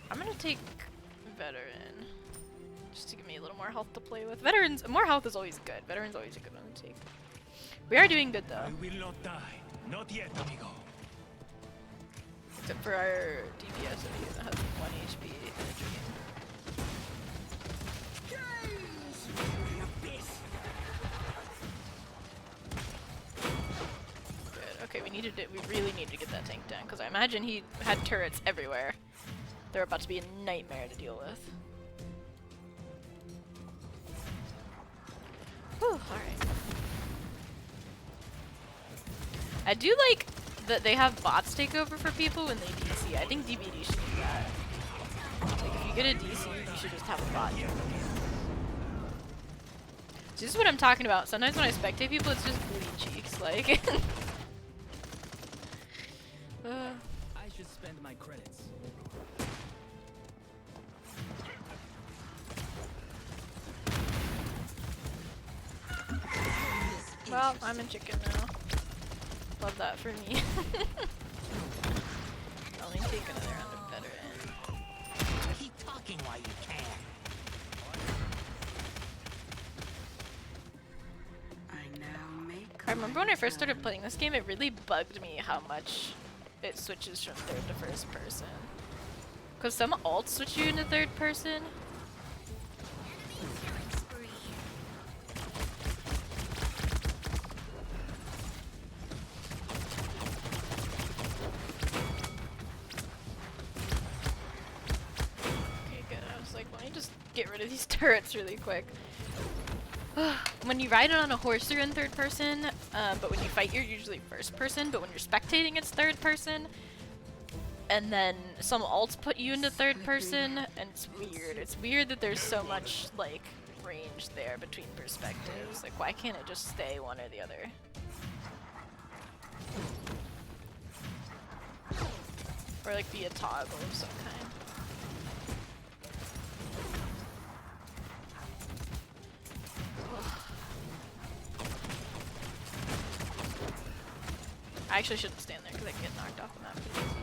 I'm gonna take veteran just to give me a little more health to play with. More health is always good. Veteran's always a good one to take. We are doing good though. I will not die. Not yet, amigo. Except for our DPS that has 1 HP in the dream. Good. Okay, we really need to get that tank down because I imagine he had turrets everywhere. They're about to be a nightmare to deal with. Whew, alright. I do like that they have bots take over for people when they DC. I think DBD should do that. Like, if you get a DC, you should just have a bot do it. So this is what I'm talking about. Sometimes when I spectate people, it's just booty cheeks, like. I should spend my credits. Well, I'm in chicken now. Love that for me. I'll only take another round of veteran. Keep talking while you can. I remember when I first started playing this game, it really bugged me how much it switches from 3rd to 1st person. Because some alts switch you into 3rd person. Enemy killing spree. Okay, good. I was like, let me just get rid of these turrets really quick. When you ride it on a horse, you're in 3rd person, but when you fight, you're usually 1st person, but when you're spectating, it's 3rd person. And then some alts put you into 3rd person, and it's weird. It's weird that there's so much, like, range there between perspectives. Like, why can't it just stay one or the other? Or like be a toggle of some kind. I actually shouldn't stand there because I can get knocked off the map pretty easy.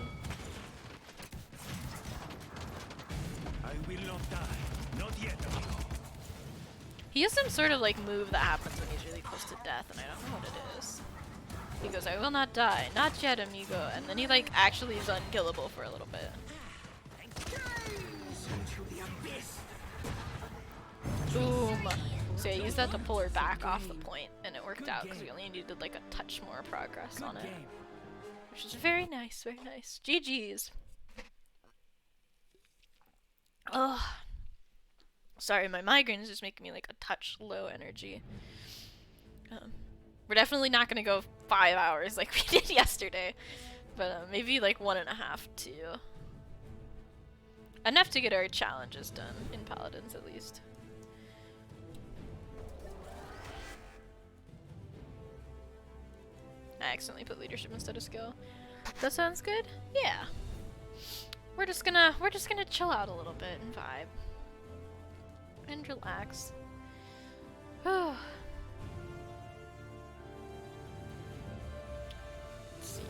I will not die. Not yet, amigo. He has some sort of like move that happens when he's really close to death, and I don't know what it is. He goes, "I will not die, not yet, amigo," and then he like actually is unkillable for a little bit. Boom. So yeah, I used that to pull her back off the point, and it worked out because we only needed like a touch more progress on it, which is very nice, very nice. GG's. Ugh. Sorry, my migraine is just making me like a touch low energy. We're definitely not gonna go 5 hours like we did yesterday, but maybe like 1.5 to 2. Enough to get our challenges done in Paladins at least. I accidentally put leadership instead of skill. That sounds good? Yeah. We're just gonna chill out a little bit and vibe. And relax. Let's see.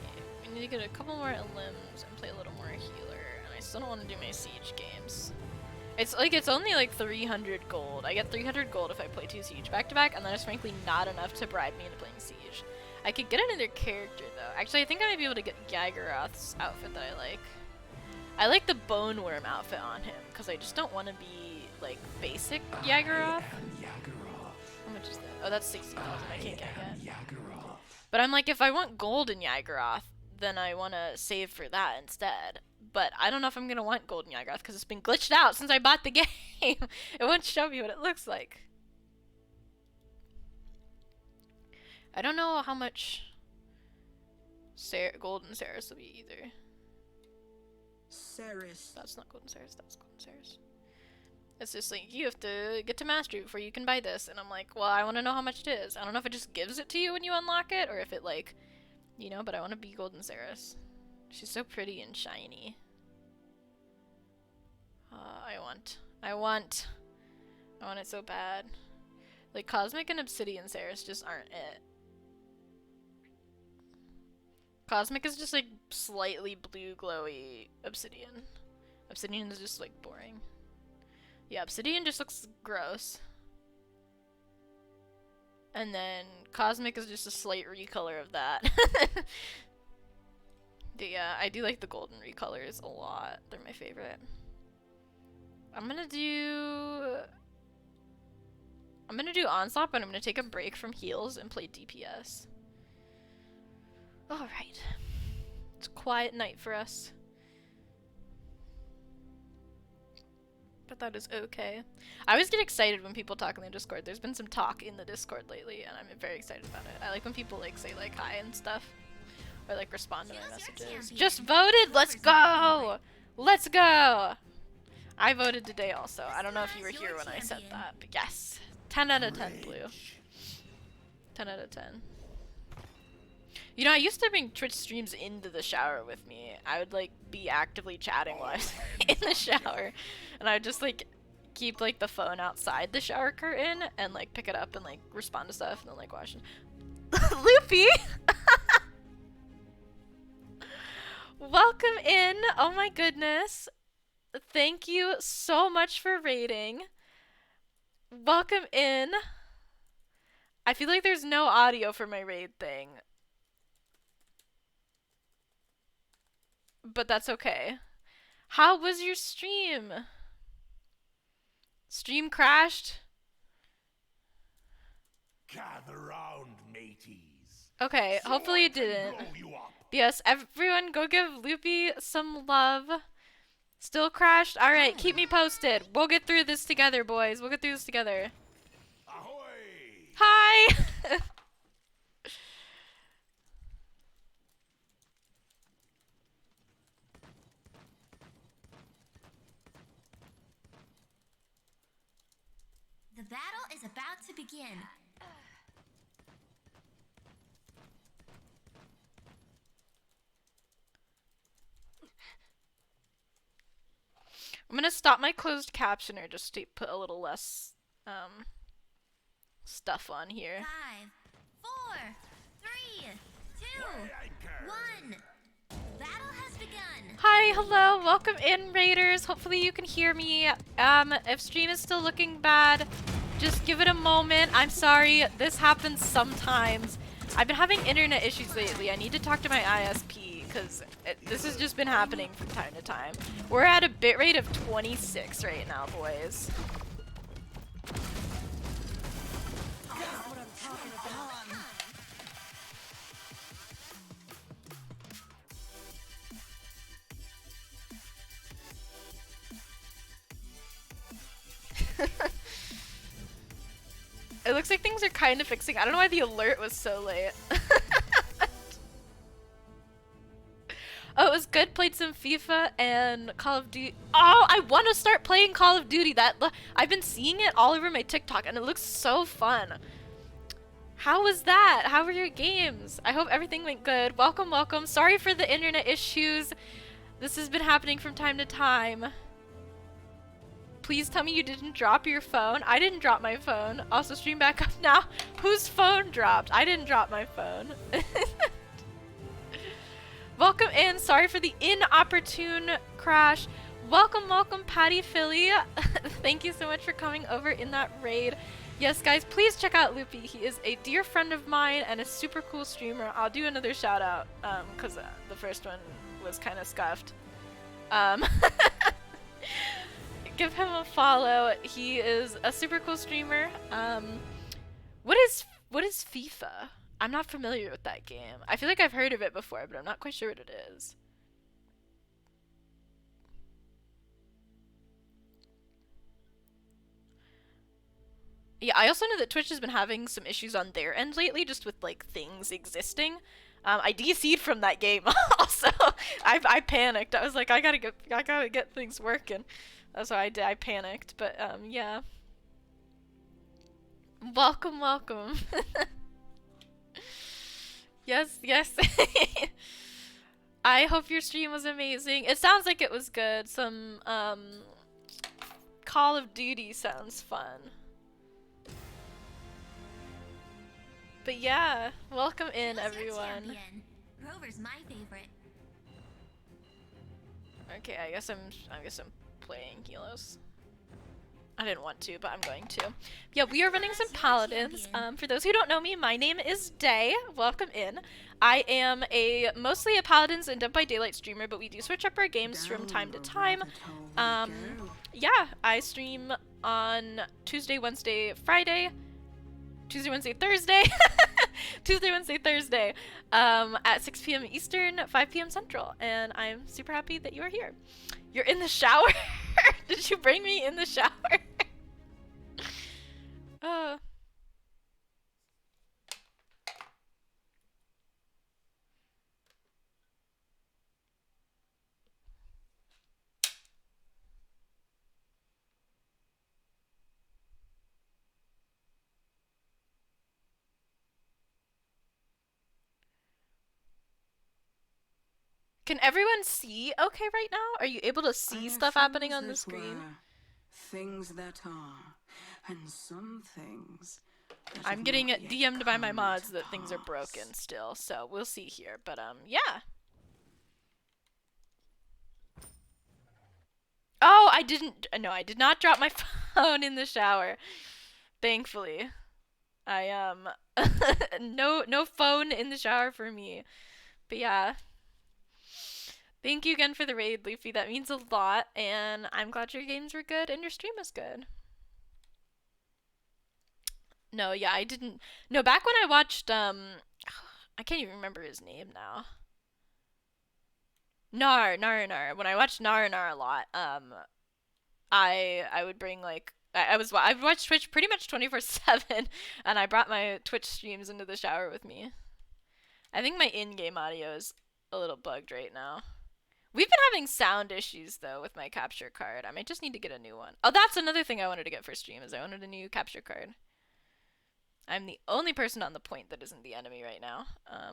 We need to get a couple more limbs and play a little more healer. And I still don't want to do my siege games. It's like it's only like 300 gold. I get 300 gold if I play 2 siege back to back, and that is frankly not enough to bribe me into playing siege. I could get another character though. Actually, I think I might be able to get Yagoroth's outfit that I like. I like the Bone Worm outfit on him because I just don't want to be like basic Yagoroth. How much is that? Oh, that's 60,000. I can't get yet. But I'm like, if I want gold in Yagoroth, then I want to save for that instead. But I don't know if I'm gonna want gold in Yagoroth because it's been glitched out since I bought the game. It won't show me what it looks like. I don't know how much Golden Ceres will be either. Ceres. That's not Golden Ceres, that's Golden Ceres. It's just like, you have to get to Mastery before you can buy this. And I'm like, well, I want to know how much it is. I don't know if it just gives it to you when you unlock it, or if it like, you know, but I want to be Golden Ceres. She's so pretty and shiny. I want it so bad. Like, Cosmic and Obsidian Ceres just aren't it. Cosmic is just like slightly blue glowy Obsidian. Obsidian is just like boring. Yeah, Obsidian just looks gross. And then Cosmic is just a slight recolor of that. But yeah, I do like the golden recolors a lot. They're my favorite. I'm gonna do Onslaught, but I'm gonna take a break from heals and play DPS. Alright. It's a quiet night for us. But that is okay. I always get excited when people talk in the Discord. There's been some talk in the Discord lately, and I'm very excited about it. I like when people like say like hi and stuff. Or like respond to my messages. Just voted! Let's go! Let's go! I voted today also. I don't know if you were here when I said that, but yes. 10 out of 10 blue. 10 out of 10. You know, I used to bring Twitch streams into the shower with me. I would like be actively chatting while I was in the shower. And I would just like keep like the phone outside the shower curtain and like pick it up and like respond to stuff and then like watch it. Loopy! Welcome in. Oh my goodness. Thank you so much for raiding. Welcome in. I feel like there's no audio for my raid thing. But that's okay. How was your stream? Stream crashed? Gather round, mateys. Okay, hopefully it didn't. Yes, everyone go give Loopy some love. Still crashed? Alright, keep me posted. We'll get through this together, boys. We'll get through this together. Ahoy! Hi! The battle is about to begin. I'm gonna stop my closed captioner just to put a little less stuff on here. 5, 4, 3, 2, 1. Battle has begun. Hi, hello, welcome in, Raiders. Hopefully you can hear me. If stream is still looking bad, just give it a moment. I'm sorry, this happens sometimes. I've been having internet issues lately. I need to talk to my ISP because this has just been happening from time to time. We're at a bitrate of 26 right now, boys. It looks like things are kind of fixing. I don't know why the alert was so late. Oh, it was good. Played some FIFA and Call of Duty. Oh, I want to start playing Call of Duty. I've been seeing it all over my TikTok and it looks so fun. How was that? How were your games? I hope everything went good. Welcome, welcome. Sorry for the internet issues. This has been happening from time to time. Please tell me you didn't drop your phone. I didn't drop my phone. Also, stream back up now. Whose phone dropped? I didn't drop my phone. Welcome in. Sorry for the inopportune crash. Welcome, welcome, Patty Philly. Thank you so much for coming over in that raid. Yes, guys, please check out Loopy. He is a dear friend of mine and a super cool streamer. I'll do another shout out because the first one was kind of scuffed. Give him a follow. He is a super cool streamer. What is FIFA? I'm not familiar with that game. I feel like I've heard of it before, but I'm not quite sure what it is. Yeah, I also know that Twitch has been having some issues on their end lately, just with like things existing. I DC'd from that game also. I panicked. I was like, I gotta get things working. That's what I did. I panicked, but yeah. Welcome, welcome. Yes, yes. I hope your stream was amazing. It sounds like it was good. Some Call of Duty sounds fun. But yeah, welcome in, everyone. Rover's my favorite. Okay, I guess I'm playing Helos. I didn't want to, but I'm going to. Yeah, we are running some paladins. For those who don't know me, my name is Day. Welcome in. I am mostly a Paladins and Dead by Daylight streamer, but we do switch up our games from time to time. Yeah, I stream on Tuesday, Wednesday, Friday. Tuesday, Wednesday, Thursday. Tuesday, Wednesday, Thursday. At 6 p.m. Eastern, 5 p.m. Central. And I'm super happy that you are here. You're in the shower? Did you bring me in the shower? Can everyone see okay right now? Are you able to see stuff happening on the screen? Things that are, and some things. I'm getting DM'd by my mods that things are broken still, so we'll see here. But yeah. Oh, I did not drop my phone in the shower. Thankfully. No phone in the shower for me. But yeah. Thank you again for the raid, Leafy. That means a lot, and I'm glad your games were good and your stream was good. No, yeah, I didn't. No, back when I watched, I can't even remember his name now. Nar. When I watched Nar a lot, I would bring like I've watched Twitch pretty much 24/7, and I brought my Twitch streams into the shower with me. I think my in-game audio is a little bugged right now. We've been having sound issues though with my capture card. I might just need to get a new one. Oh, that's another thing I wanted to get for stream is I wanted a new capture card. I'm the only person on the point that isn't the enemy right now.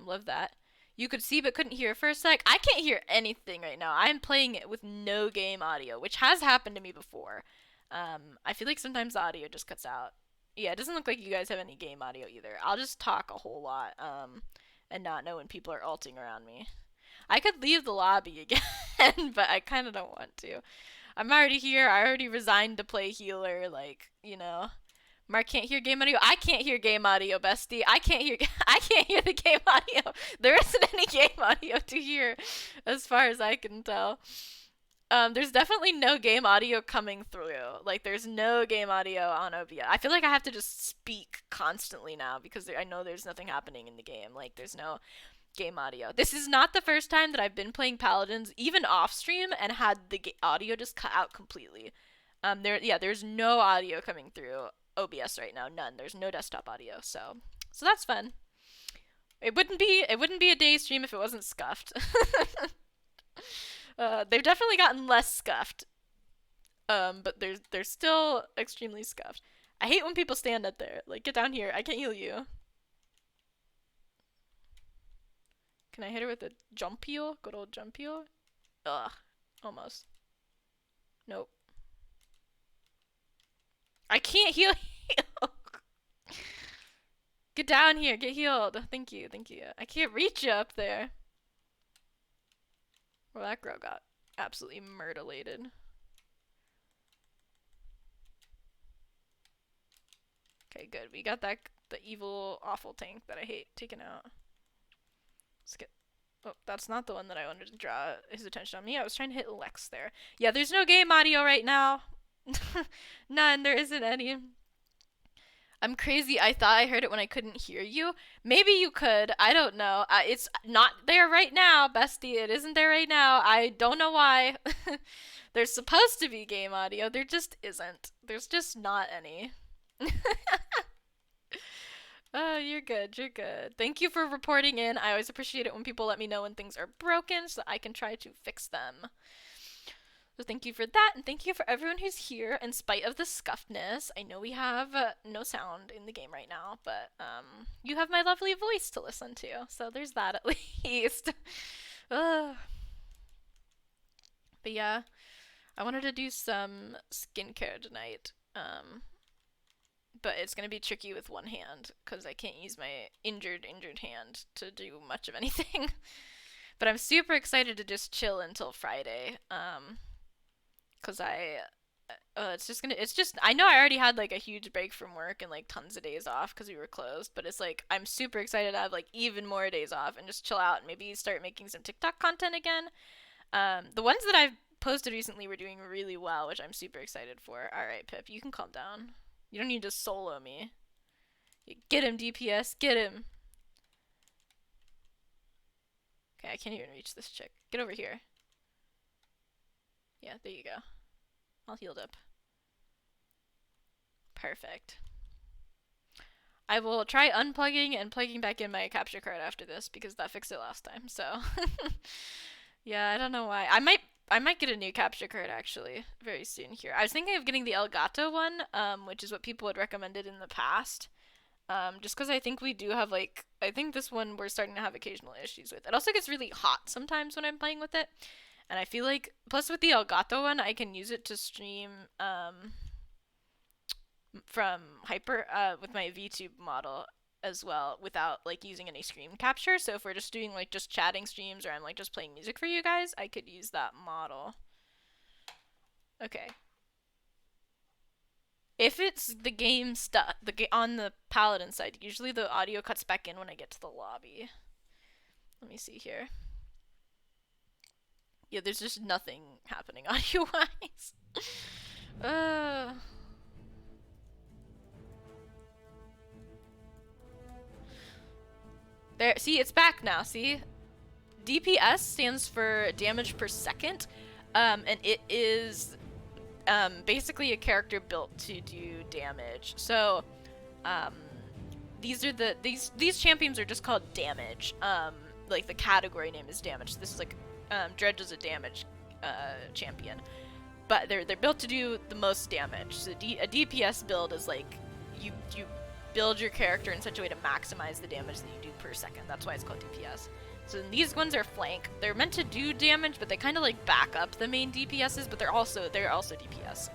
Love that. You could see but couldn't hear for a sec. I can't hear anything right now. I'm playing it with no game audio, which has happened to me before. I feel like sometimes the audio just cuts out. Yeah, it doesn't look like you guys have any game audio either. I'll just talk a whole lot, and not know when people are alting around me. I could leave the lobby again, but I kind of don't want to. I'm already here. I already resigned to play healer, like, you know. Mark can't hear game audio. I can't hear game audio, bestie. I can't hear the game audio. There isn't any game audio to hear as far as I can tell. There's definitely no game audio coming through. Like, there's no game audio on OBS. I feel like I have to just speak constantly now because I know there's nothing happening in the game. Like, there's no game audio. This is not the first time that I've been playing Paladins, even off stream, and had the audio just cut out completely. There's no audio coming through OBS right now. None. There's no desktop audio. So that's fun. It wouldn't be a day stream if it wasn't scuffed. They've definitely gotten less scuffed. But they're still extremely scuffed. I hate when people stand up there. Like, get down here. I can't heal you. Can I hit her with a jump heal? Good old jump heal? Ugh. Almost. Nope. I can't heal you! Get down here. Get healed. Thank you. Thank you. I can't reach you up there. Well, that girl got absolutely murderlated. Okay, good. We got the evil, awful tank that I hate taken out. Let's get... Oh, that's not the one that I wanted to draw his attention on me. I was trying to hit Lex there. Yeah, there's no game audio right now. None. There isn't any. I'm crazy. I thought I heard it when I couldn't hear you. Maybe you could. I don't know. It's not there right now, bestie. It isn't there right now. I don't know why. There's supposed to be game audio. There just isn't. There's just not any. Oh, you're good. You're good. Thank you for reporting in. I always appreciate it when people let me know when things are broken so that I can try to fix them. So thank you for that, and thank you for everyone who's here in spite of the scuffedness. I know we have no sound in the game right now, but you have my lovely voice to listen to, so there's that at least. But yeah, I wanted to do some skincare tonight, but it's gonna be tricky with one hand because I can't use my injured hand to do much of anything. But I'm super excited to just chill until Friday. Cause I know I already had like a huge break from work and like tons of days off because we were closed, but it's like I'm super excited to have like even more days off and just chill out and maybe start making some TikTok content again. The ones that I've posted recently were doing really well, which I'm super excited for. All right, Pip, you can calm down. You don't need to solo me. Get him, DPS, get him. Okay, I can't even reach this chick. Get over here. Yeah, there you go. All healed up. Perfect. I will try unplugging and plugging back in my capture card after this because that fixed it last time. So yeah, I don't know why. I might get a new capture card actually very soon here. I was thinking of getting the Elgato one, which is what people had recommended in the past. Just because I think we do have I think this one we're starting to have occasional issues with. It also gets really hot sometimes when I'm playing with it. And I feel like, plus with the Elgato one, I can use it to stream from Hyper with my VTube model as well without like using any screen capture. So if we're just doing like just chatting streams or I'm like just playing music for you guys, I could use that model. Okay. If it's the game stuff, on the Paladin side, usually the audio cuts back in when I get to the lobby. Let me see here. Yeah, there's just nothing happening audio-wise. There, see, it's back now, see? DPS stands for damage per second, and it is basically a character built to do damage. So, these champions are just called damage. Like the category name is damage. So this is like Dredge is a damage champion, but they're built to do the most damage. So a DPS build is like you build your character in such a way to maximize the damage that you do per second. That's why it's called DPS. So then these ones are flank. They're meant to do damage, but they kind of like back up the main DPSs, but they're also DPS.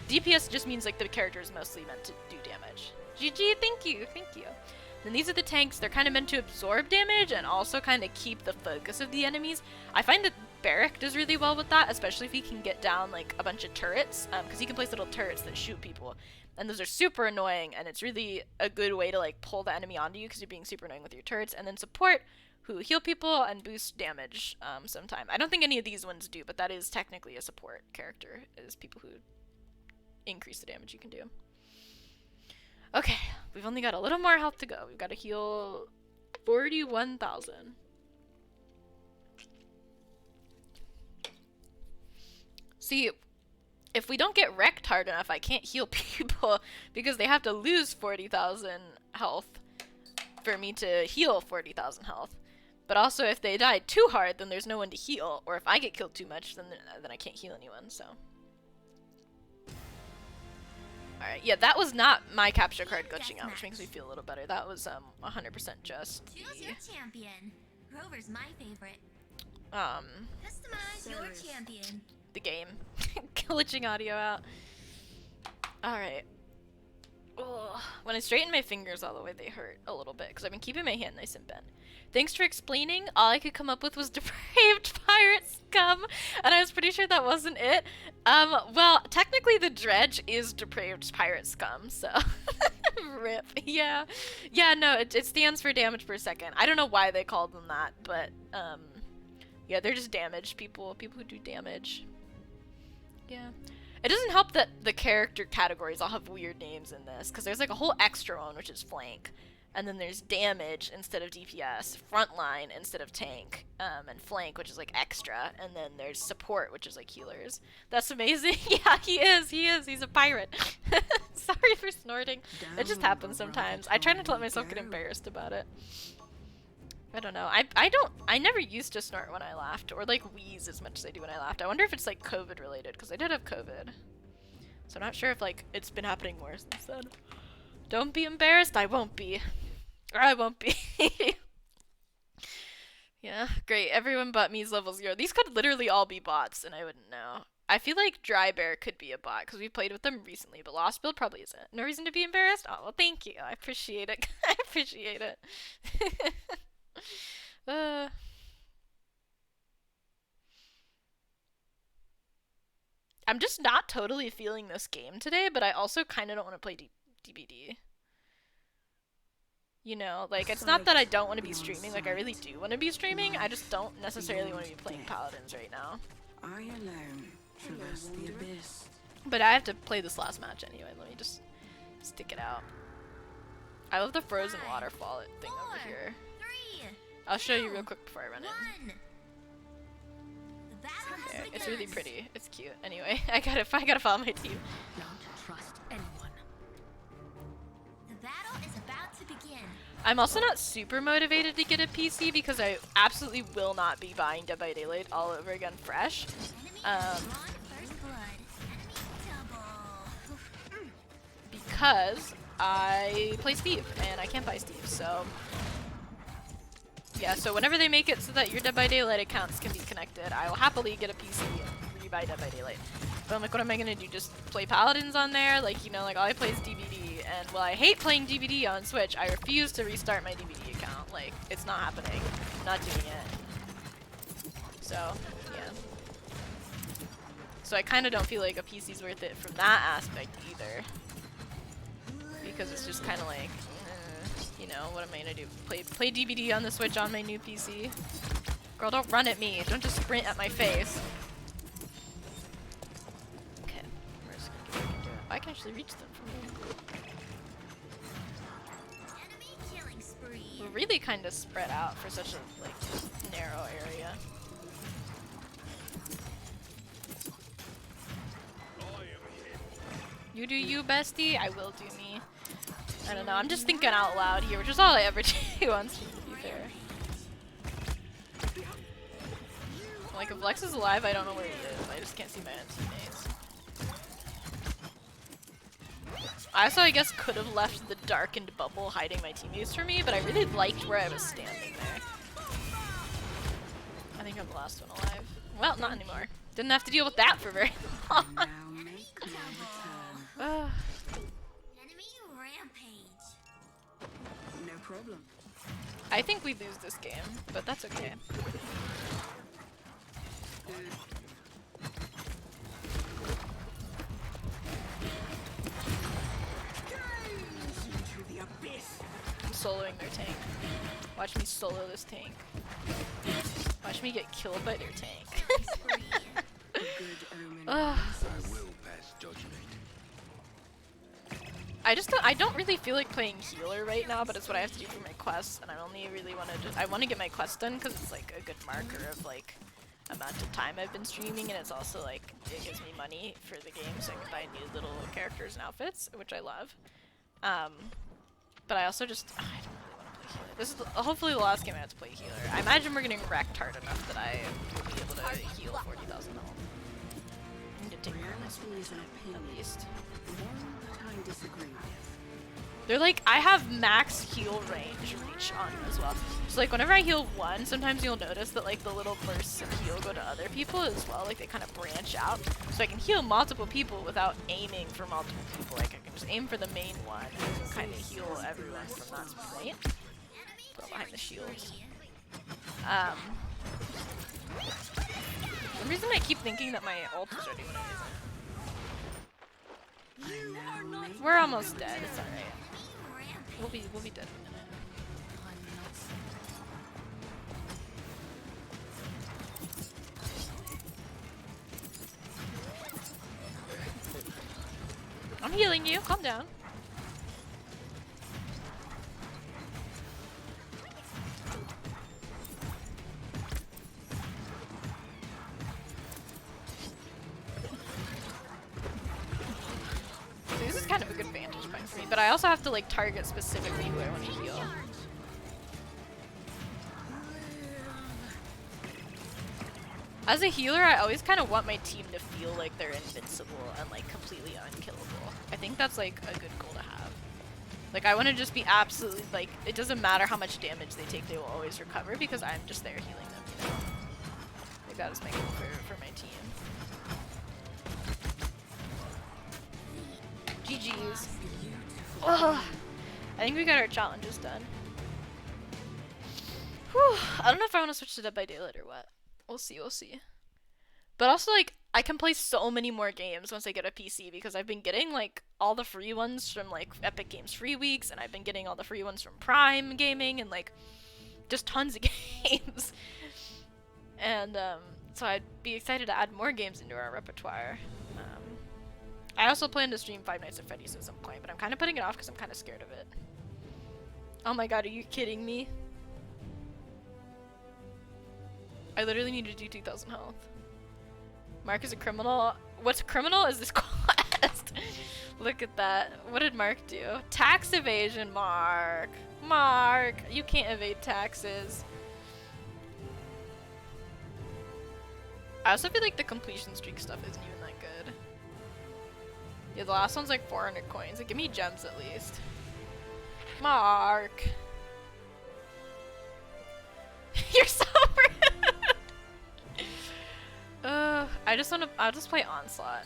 DPS just means like the character is mostly meant to do damage. GG, thank you. Then these are the tanks. They're kind of meant to absorb damage and also kind of keep the focus of the enemies. I find that Barrack does really well with that, especially if he can get down like a bunch of turrets, because he can place little turrets that shoot people. And those are super annoying, and it's really a good way to like pull the enemy onto you because you're being super annoying with your turrets. And then support, who heal people and boost damage sometime. I don't think any of these ones do, but that is technically a support character, is people who increase the damage you can do. Okay, we've only got a little more health to go. We've got to heal 41,000. See, if we don't get wrecked hard enough, I can't heal people because they have to lose 40,000 health for me to heal 40,000 health. But also, if they die too hard, then there's no one to heal. Or if I get killed too much, then I can't heal anyone, so. Alright, yeah, that was not my capture card glitching out, which makes me feel a little better. That was 100% just Choose your champion. Rover's my favorite. the, Customize your champion. the game. Glitching audio out. Alright. Ugh. When I straighten my fingers all the way, they hurt a little bit, because I've been keeping my hand nice and bent. Thanks for explaining. All I could come up with was depraved pirate scum, and I was pretty sure that wasn't it. Well, technically the dredge is depraved pirate scum, so... Rip. Yeah. Yeah, no, it stands for damage per second. I don't know why they called them that, but, yeah, they're just damage people who do damage. Yeah. It doesn't help that the character categories all have weird names in this, because there's like a whole extra one, which is flank, and then there's damage instead of DPS, frontline instead of tank, and flank, which is like extra, and then there's support, which is like healers. That's amazing. Yeah, he is, he's a pirate. Sorry for snorting. It just happens sometimes. I try not to let myself get embarrassed about it. I don't know. I never used to snort when I laughed, or like wheeze as much as I do when I laughed. I wonder if it's like COVID related, because I did have COVID. So I'm not sure if like it's been happening more since then. Don't be embarrassed, I won't be. Or I won't be. Yeah, great. Everyone but me is level 0. These could literally all be bots, and I wouldn't know. I feel like Dry Bear could be a bot, because we played with them recently, but Lost Build probably isn't. No reason to be embarrassed? Oh, well, thank you. I appreciate it. I appreciate it. I'm just not totally feeling this game today, but I also kind of don't want to play DBD. You know, like, it's not that I don't want to be streaming, like, I really do want to be streaming, I just don't necessarily want to be playing Paladins right now. I alone traverse the abyss. But I have to play this last match anyway, let me just stick it out. I love the frozen waterfall thing over here. I'll show you real quick before I run in. Okay, it's really pretty. It's cute. Anyway, I gotta follow my team. Don't trust anyone. The battle is about to begin. I'm also not super motivated to get a PC because I absolutely will not be buying Dead by Daylight all over again fresh. Because I play Steve and I can't buy Steve, so yeah, so whenever they make it so that your Dead by Daylight accounts can be connected, I will happily get a PC and rebuy Dead by Daylight. But I'm like, what am I gonna do? Just play Paladins on there? Like, you know, like all I play is DVD, and while I hate playing DVD on Switch, I refuse to restart my DVD account. Like, it's not happening. I'm not doing it. So, yeah. So I kind of don't feel like a PC's worth it from that aspect either. Because it's just kind of like, you know, what am I gonna do? Play DBD on the Switch on my new PC? Girl, don't run at me. Don't just sprint at my face. Okay, we're just gonna get back into it. I can actually reach them from here. Enemy killing spree. We're really kind of spread out for such a like narrow area. You do you, bestie. I will do me. I don't know, I'm just thinking out loud here, which is all I ever do on stream, to be fair. Like, if Lex is alive, I don't know where he is. I just can't see my own teammates. I also, I guess, could have left the darkened bubble hiding my teammates from me, but I really liked where I was standing there. I think I'm the last one alive. Well, not anymore. Didn't have to deal with that for very long. Now make my return. Enemy rampage. No problem. I think we lose this game, but that's okay. Into the abyss. I'm soloing their tank. Watch me solo this tank. Watch me get killed by their tank. A good omen. Ugh. I will pass judgment. I don't really feel like playing healer right now, but it's what I have to do for my quests, and I only really want to I want to get my quests done because it's like a good marker of like amount of time I've been streaming, and it's also like it gives me money for the game, so I can buy new little characters and outfits, which I love. But I also just I don't really want to play healer. This is hopefully the last game I have to play healer. I imagine we're getting wrecked hard enough that I will be able to heal 40,000 health. I need to take Reality is an at opinion. least. One that I disagree with. They're like, I have max heal range reach on them as well. So like whenever I heal one, sometimes you'll notice that like the little bursts of heal go to other people as well. Like they kind of branch out. So I can heal multiple people without aiming for multiple people. Like I can just aim for the main one and kind of heal everyone from that point. Go behind the shields. For some reason I keep thinking that my ult is ready when it isn't. We're almost dead, it's alright. We'll be dead in a minute. I'm healing you, calm down. So this is kind of a good vantage point for me, but I also have to like target specifically who I want to heal. As a healer, I always kind of want my team to feel like they're invincible and like completely unkillable. I think that's like a good goal to have. Like I want to just be absolutely like, it doesn't matter how much damage they take, they will always recover because I'm just there healing them, you know? Like that is my goal for my team. GG's. Ugh. I think we got our challenges done. Whew. I don't know if I want to switch to Dead by Daylight or what. We'll see, we'll see. But also, like, I can play so many more games once I get a PC because I've been getting, like, all the free ones from, like, Epic Games Free Weeks, and I've been getting all the free ones from Prime Gaming, and, like, just tons of games. And, so I'd be excited to add more games into our repertoire. I also plan to stream Five Nights at Freddy's at some point, but I'm kind of putting it off because I'm kind of scared of it. Oh my god, are you kidding me? I literally need to do 2,000 health. Mark is a criminal. What's criminal is this quest. Look at that. What did Mark do? Tax evasion, Mark. Mark, you can't evade taxes. I also feel like the completion streak stuff isn't even that good. Yeah, the last one's like 400 coins. Like, give me gems at least. Mark. You're so rude. I'll just play Onslaught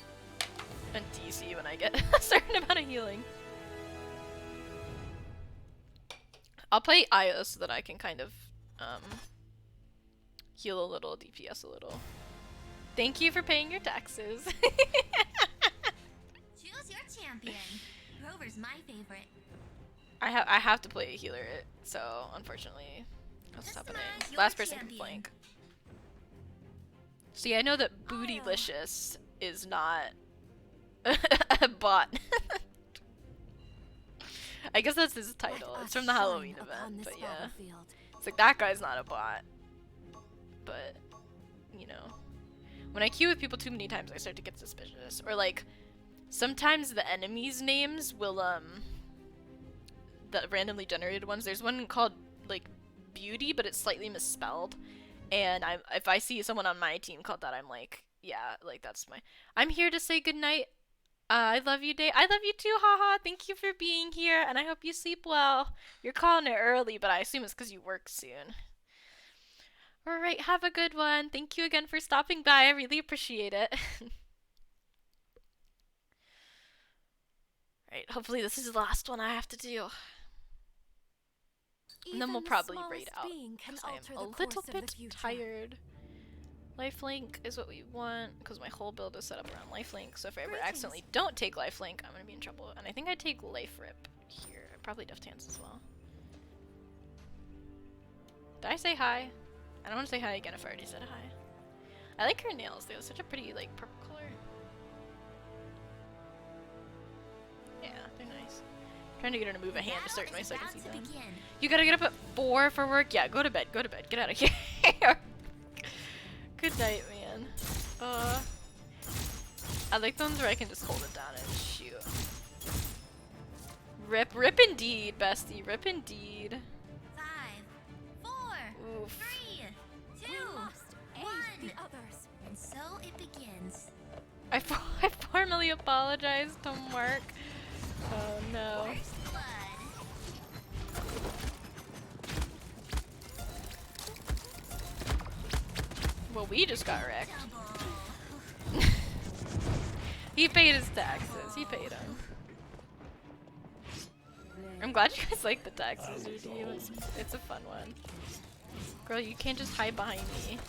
and DC when I get a certain amount of healing. I'll play Io so that I can kind of heal a little, DPS a little. Thank you for paying your taxes. Choose your champion. Rover's my favorite. I have to play a healer, so unfortunately that's what's happening. Customize your Last person can champion. flank. See, I know that Bootylicious is not a bot. I guess that's his title. It's from the Halloween event, but yeah. It's like, that guy's not a bot. But, you know. When I queue with people too many times, I start to get suspicious. Or like, sometimes the enemies' names will, the randomly generated ones, there's one called, like, Beauty, but it's slightly misspelled. And if I see someone on my team called that, I'm like, yeah, like, that's my... I'm here to say goodnight. I love you, Day. I love you too, haha. Thank you for being here, and I hope you sleep well. You're calling it early, but I assume it's because you work soon. Alright, have a good one. Thank you again for stopping by. I really appreciate it. Right, hopefully this is the last one I have to do. And then we'll probably raid out. Because I am a little bit tired. Lifelink is what we want, because my whole build is set up around lifelink, so if I ever accidentally don't take lifelink, I'm gonna be in trouble. And I think I take life rip here. Probably Deft Hands as well. Did I say hi? I don't want to say hi again if I already said hi. I like her nails, they have such a pretty, like, purple color. Yeah, they're nice. Trying to get her to move a hand a certain way so I can see them. You gotta get up at 4 for work? Yeah, go to bed, get out of here. Good night, man. I like the ones where I can just hold it down and shoot. Rip indeed, bestie, rip indeed. 5, 4, Oof. 3, 2, 1. And so it begins. I formally apologize to Mark. Oh no. First blood. Well, we just got wrecked. Double. He paid his taxes. He paid them. I'm glad you guys like the taxes review. It's a fun one. Girl, you can't just hide behind me.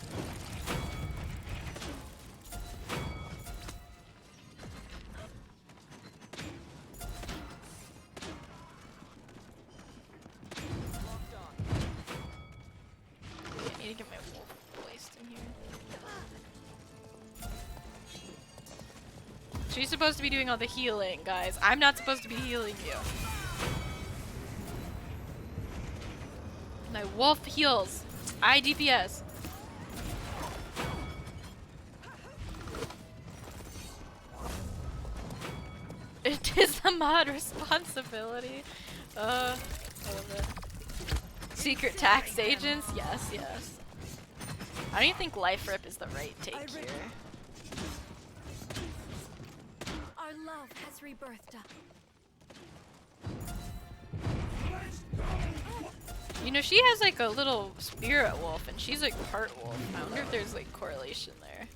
I need to get my wolf placed in here. She's supposed to be doing all the healing, guys. I'm not supposed to be healing you. My wolf heals. I DPS. It is the mod responsibility. I love it. Secret tax agents? Yes, yes. I don't even think life rip is the right take here. Our love has rebirthed us. You know, she has like a little spirit wolf and she's like part wolf. I wonder if there's like correlation there.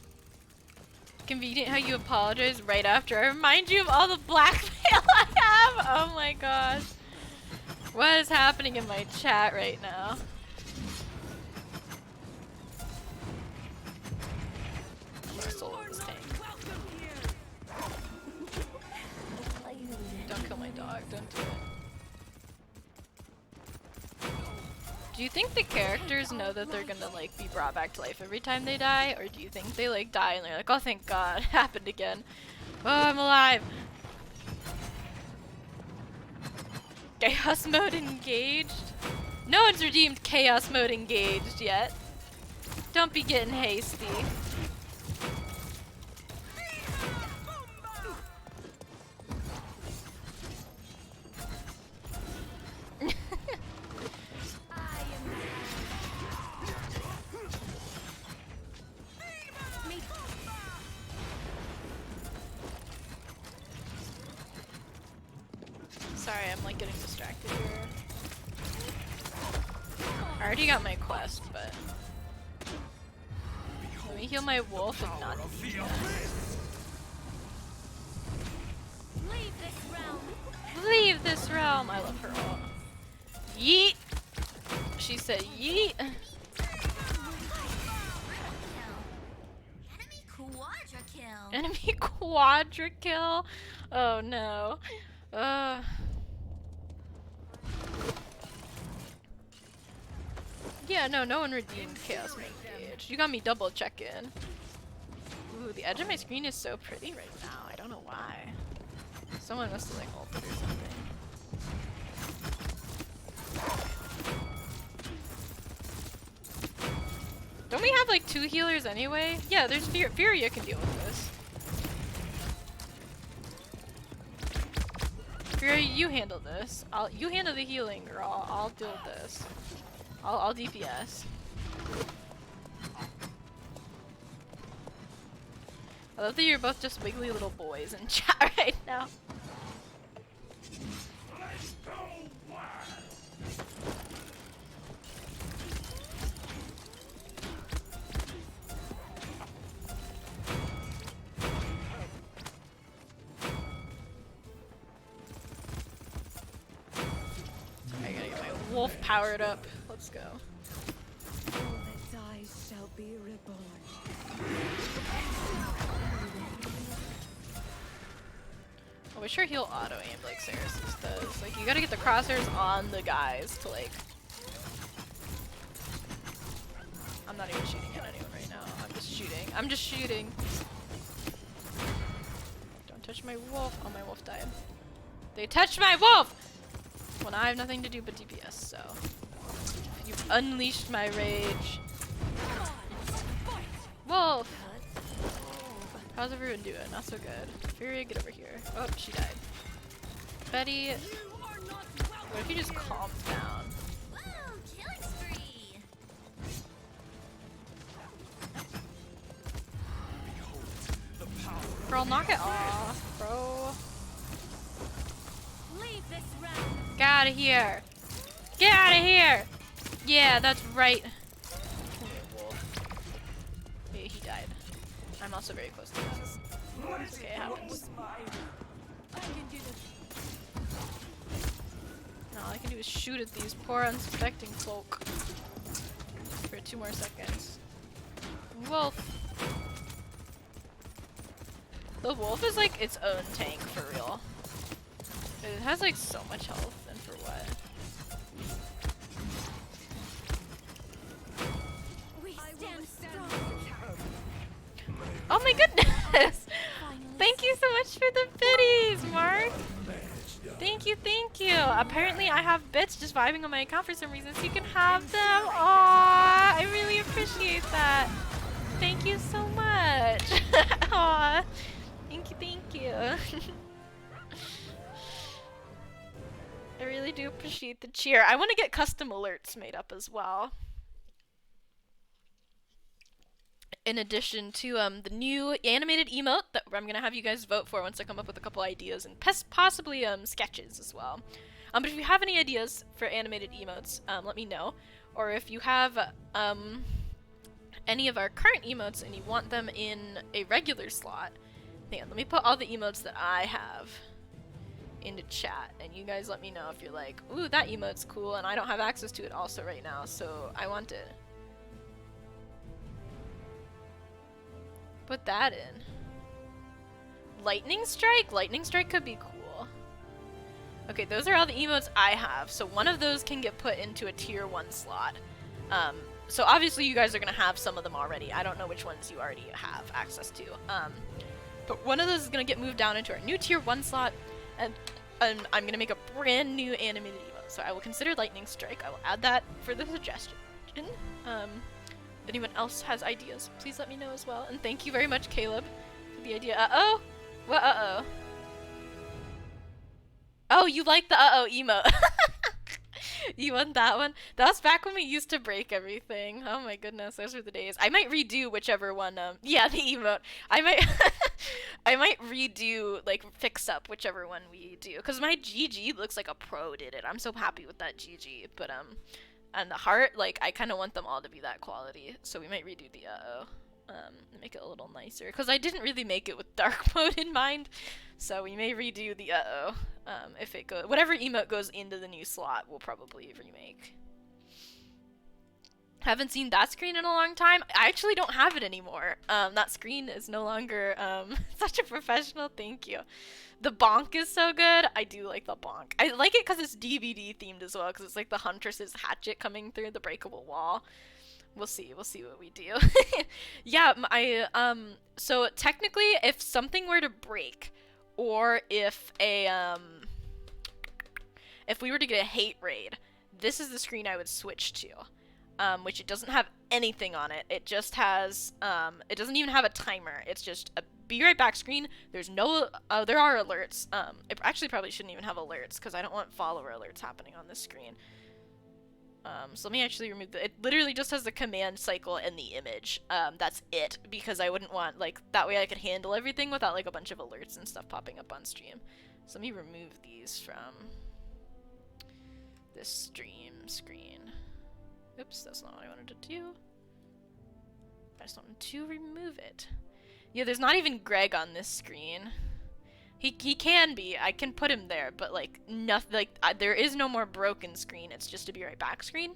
Convenient how you apologize right after I remind you of all the blackmail I have! Oh my gosh. What is happening in my chat right now? I'm gonna solo this tank. Don't kill my dog, don't do it. Do you think the characters know that they're gonna like be brought back to life every time they die? Or do you think they like die and they're like, oh thank god, it happened again. Oh, I'm alive. Chaos mode engaged? No one's redeemed chaos mode engaged yet. Don't be getting hasty. Sorry, I'm like getting distracted here. I already got my quest, but let me heal my wolf and not Leave this realm. leave this realm. I love her all. Yeet. She said yeet. Enemy quadra kill. Enemy quadra kill. Oh no. Yeah, no one redeemed Chaos Mode Engage. You got me double check-in. Ooh, the edge of my screen is so pretty right now. I don't know why. Someone must have like ulted or something. Don't we have like 2 healers anyway? Yeah, there's Furia can deal with this. Furia, you handle this. You handle the healing, girl. I'll deal with this. I'll DPS. I love that you're both just wiggly little boys in chat right No. I gotta get my wolf powered up. Let's go. All that dies shall be reborn. I wish her heal auto aim like Ceres's does. Like, you gotta get the crosshairs on the guys to, like... I'm not even shooting at anyone right now. I'm just shooting. I'm just shooting. Don't touch my wolf. Oh, my wolf died. They touched my wolf! When I have nothing to do but DPS, so... You've unleashed my rage. Wolf! How's everyone doing? Not so good. Furia, get over here. Oh, she died. Betty, what if you just calmed down? Woo! Killing spree! Girl, knock it off, bro. Leave this round. Get out of here. Get out of here! Yeah, that's right. Come here, wolf. Yeah, he died. I'm also very close to this. It's okay, it happens. I can do this. No, all I can do is shoot at these poor unsuspecting folk. For 2 more seconds. Wolf. The wolf is like its own tank for real. It has like so much health, and for what? We stand strong. Oh my goodness! Finally. Thank you so much for the biddies, Mark! Thank you, thank you! Apparently I have bits just vibing on my account for some reason, so you can have them! Aww! I really appreciate that! Thank you so much! Aww! Thank you, thank you! I really do appreciate the cheer. I want to get custom alerts made up as well. In addition to the new animated emote that I'm gonna have you guys vote for once I come up with a couple ideas, and possibly sketches as well. But if you have any ideas for animated emotes, let me know. Or if you have any of our current emotes and you want them in a regular slot, hang on, let me put all the emotes that I have into chat, and you guys let me know if you're like, ooh, that emote's cool, and I don't have access to it also right now, so I want it. Put that in. Lightning Strike? Lightning Strike could be cool. Okay, those are all the emotes I have, so one of those can get put into a tier 1 slot. So obviously you guys are gonna have some of them already. I don't know which ones you already have access to. But one of those is gonna get moved down into our new tier 1 slot, and I'm gonna make a brand new animated emote. So I will consider Lightning Strike. I will add that for the suggestion. If anyone else has ideas, please let me know as well. And thank you very much, Caleb, for the idea. Uh-oh? What uh-oh? Oh, you like the uh-oh emote. You want that one? That was back when we used to break everything. Oh my goodness, those were the days. I might redo whichever one, yeah, the emote. I might, I might redo, like, fix up whichever one we do. Because my GG looks like a pro did it. I'm so happy with that GG. But, and the heart, like, I kind of want them all to be that quality. So we might redo the uh-oh. Make it a little nicer. Because I didn't really make it with dark mode in mind. So we may redo the uh-oh. If it goes, whatever emote goes into the new slot, we'll probably remake. Haven't seen that screen in a long time. I actually don't have it anymore. That screen is no longer, such a professional. Thank you. The bonk is so good. I do like the bonk. I like it because it's DVD themed as well, because it's like the Huntress's hatchet coming through the breakable wall. We'll see what we do. Yeah, so technically, if something were to break, or if we were to get a hate raid, this is the screen I would switch to. Which it doesn't have anything on it. It just has, it doesn't even have a timer. It's just a be right back screen. There's no, there are alerts. It actually probably shouldn't even have alerts, because I don't want follower alerts happening on this screen. So let me actually remove it literally just has the command cycle and the image. That's it, because I wouldn't want, like, that way I could handle everything without, like, a bunch of alerts and stuff popping up on stream. So let me remove these from this stream screen. Oops, that's not what I wanted to do. I just wanted to remove it. Yeah, there's not even Greg on this screen. He can be. I can put him there, but like nothing. Like there is no more broken screen. It's just a be right back screen.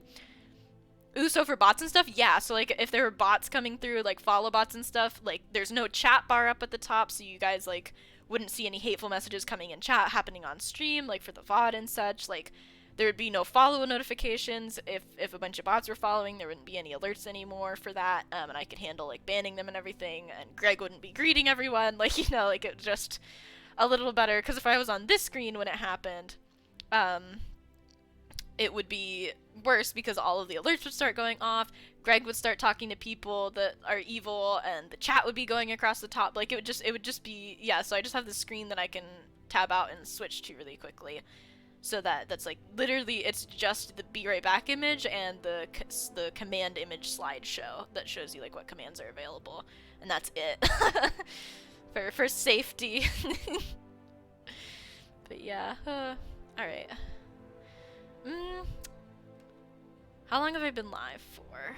Ooh, so for bots and stuff, yeah. So like if there were bots coming through, like follow bots and stuff, like there's no chat bar up at the top, so you guys like wouldn't see any hateful messages coming in chat happening on stream, like for the VOD and such. Like there would be no follow notifications if a bunch of bots were following. There wouldn't be any alerts anymore for that, and I could handle like banning them and everything. And Greg wouldn't be greeting everyone, like, you know, like it just a little better. Because if I was on this screen when it happened, it would be worse because all of the alerts would start going off. Greg would start talking to people that are evil, and the chat would be going across the top. Like it would just be, yeah. So I just have this screen that I can tab out and switch to really quickly. So that's like literally it's just the be right back image and the command image slideshow that shows you like what commands are available, and that's it. for safety. But yeah, all right. How long have I been live for?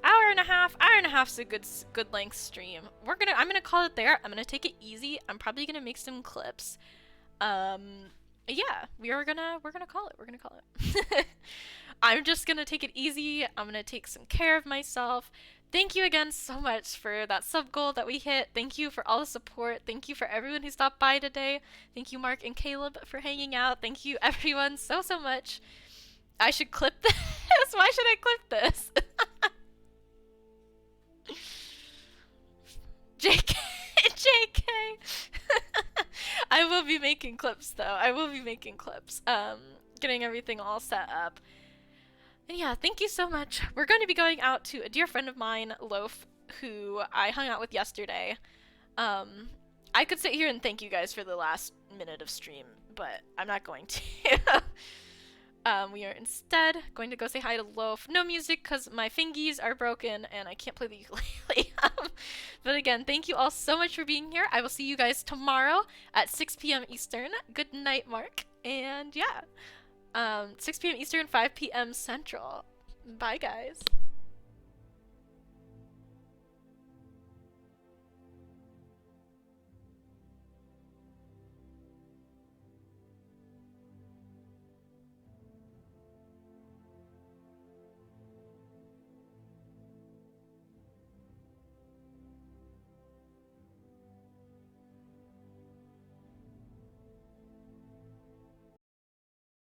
Hour and a half. Hour and a half's a good length stream. I'm gonna call it there. I'm gonna take it easy. I'm probably gonna make some clips. Yeah, we're gonna call it. We're gonna call it. I'm just gonna take it easy. I'm gonna take some care of myself. Thank you again so much for that sub goal that we hit. Thank you for all the support. Thank you for everyone who stopped by today. Thank you, Mark and Caleb, for hanging out. Thank you, everyone, so much. I should clip this. Why should I clip this? JK. JK. I will be making clips though. I will be making clips. Getting everything all set up. And yeah, thank you so much. We're going to be going out to a dear friend of mine, Loaf, who I hung out with yesterday. I could sit here and thank you guys for the last minute of stream, but I'm not going to. We are instead going to go say hi to Loaf. No music because my fingies are broken and I can't play the ukulele. But again, thank you all so much for being here. I will see you guys tomorrow at 6 p.m. Eastern. Good night, Mark. And yeah, 6 p.m. Eastern, 5 p.m. Central. Bye, guys.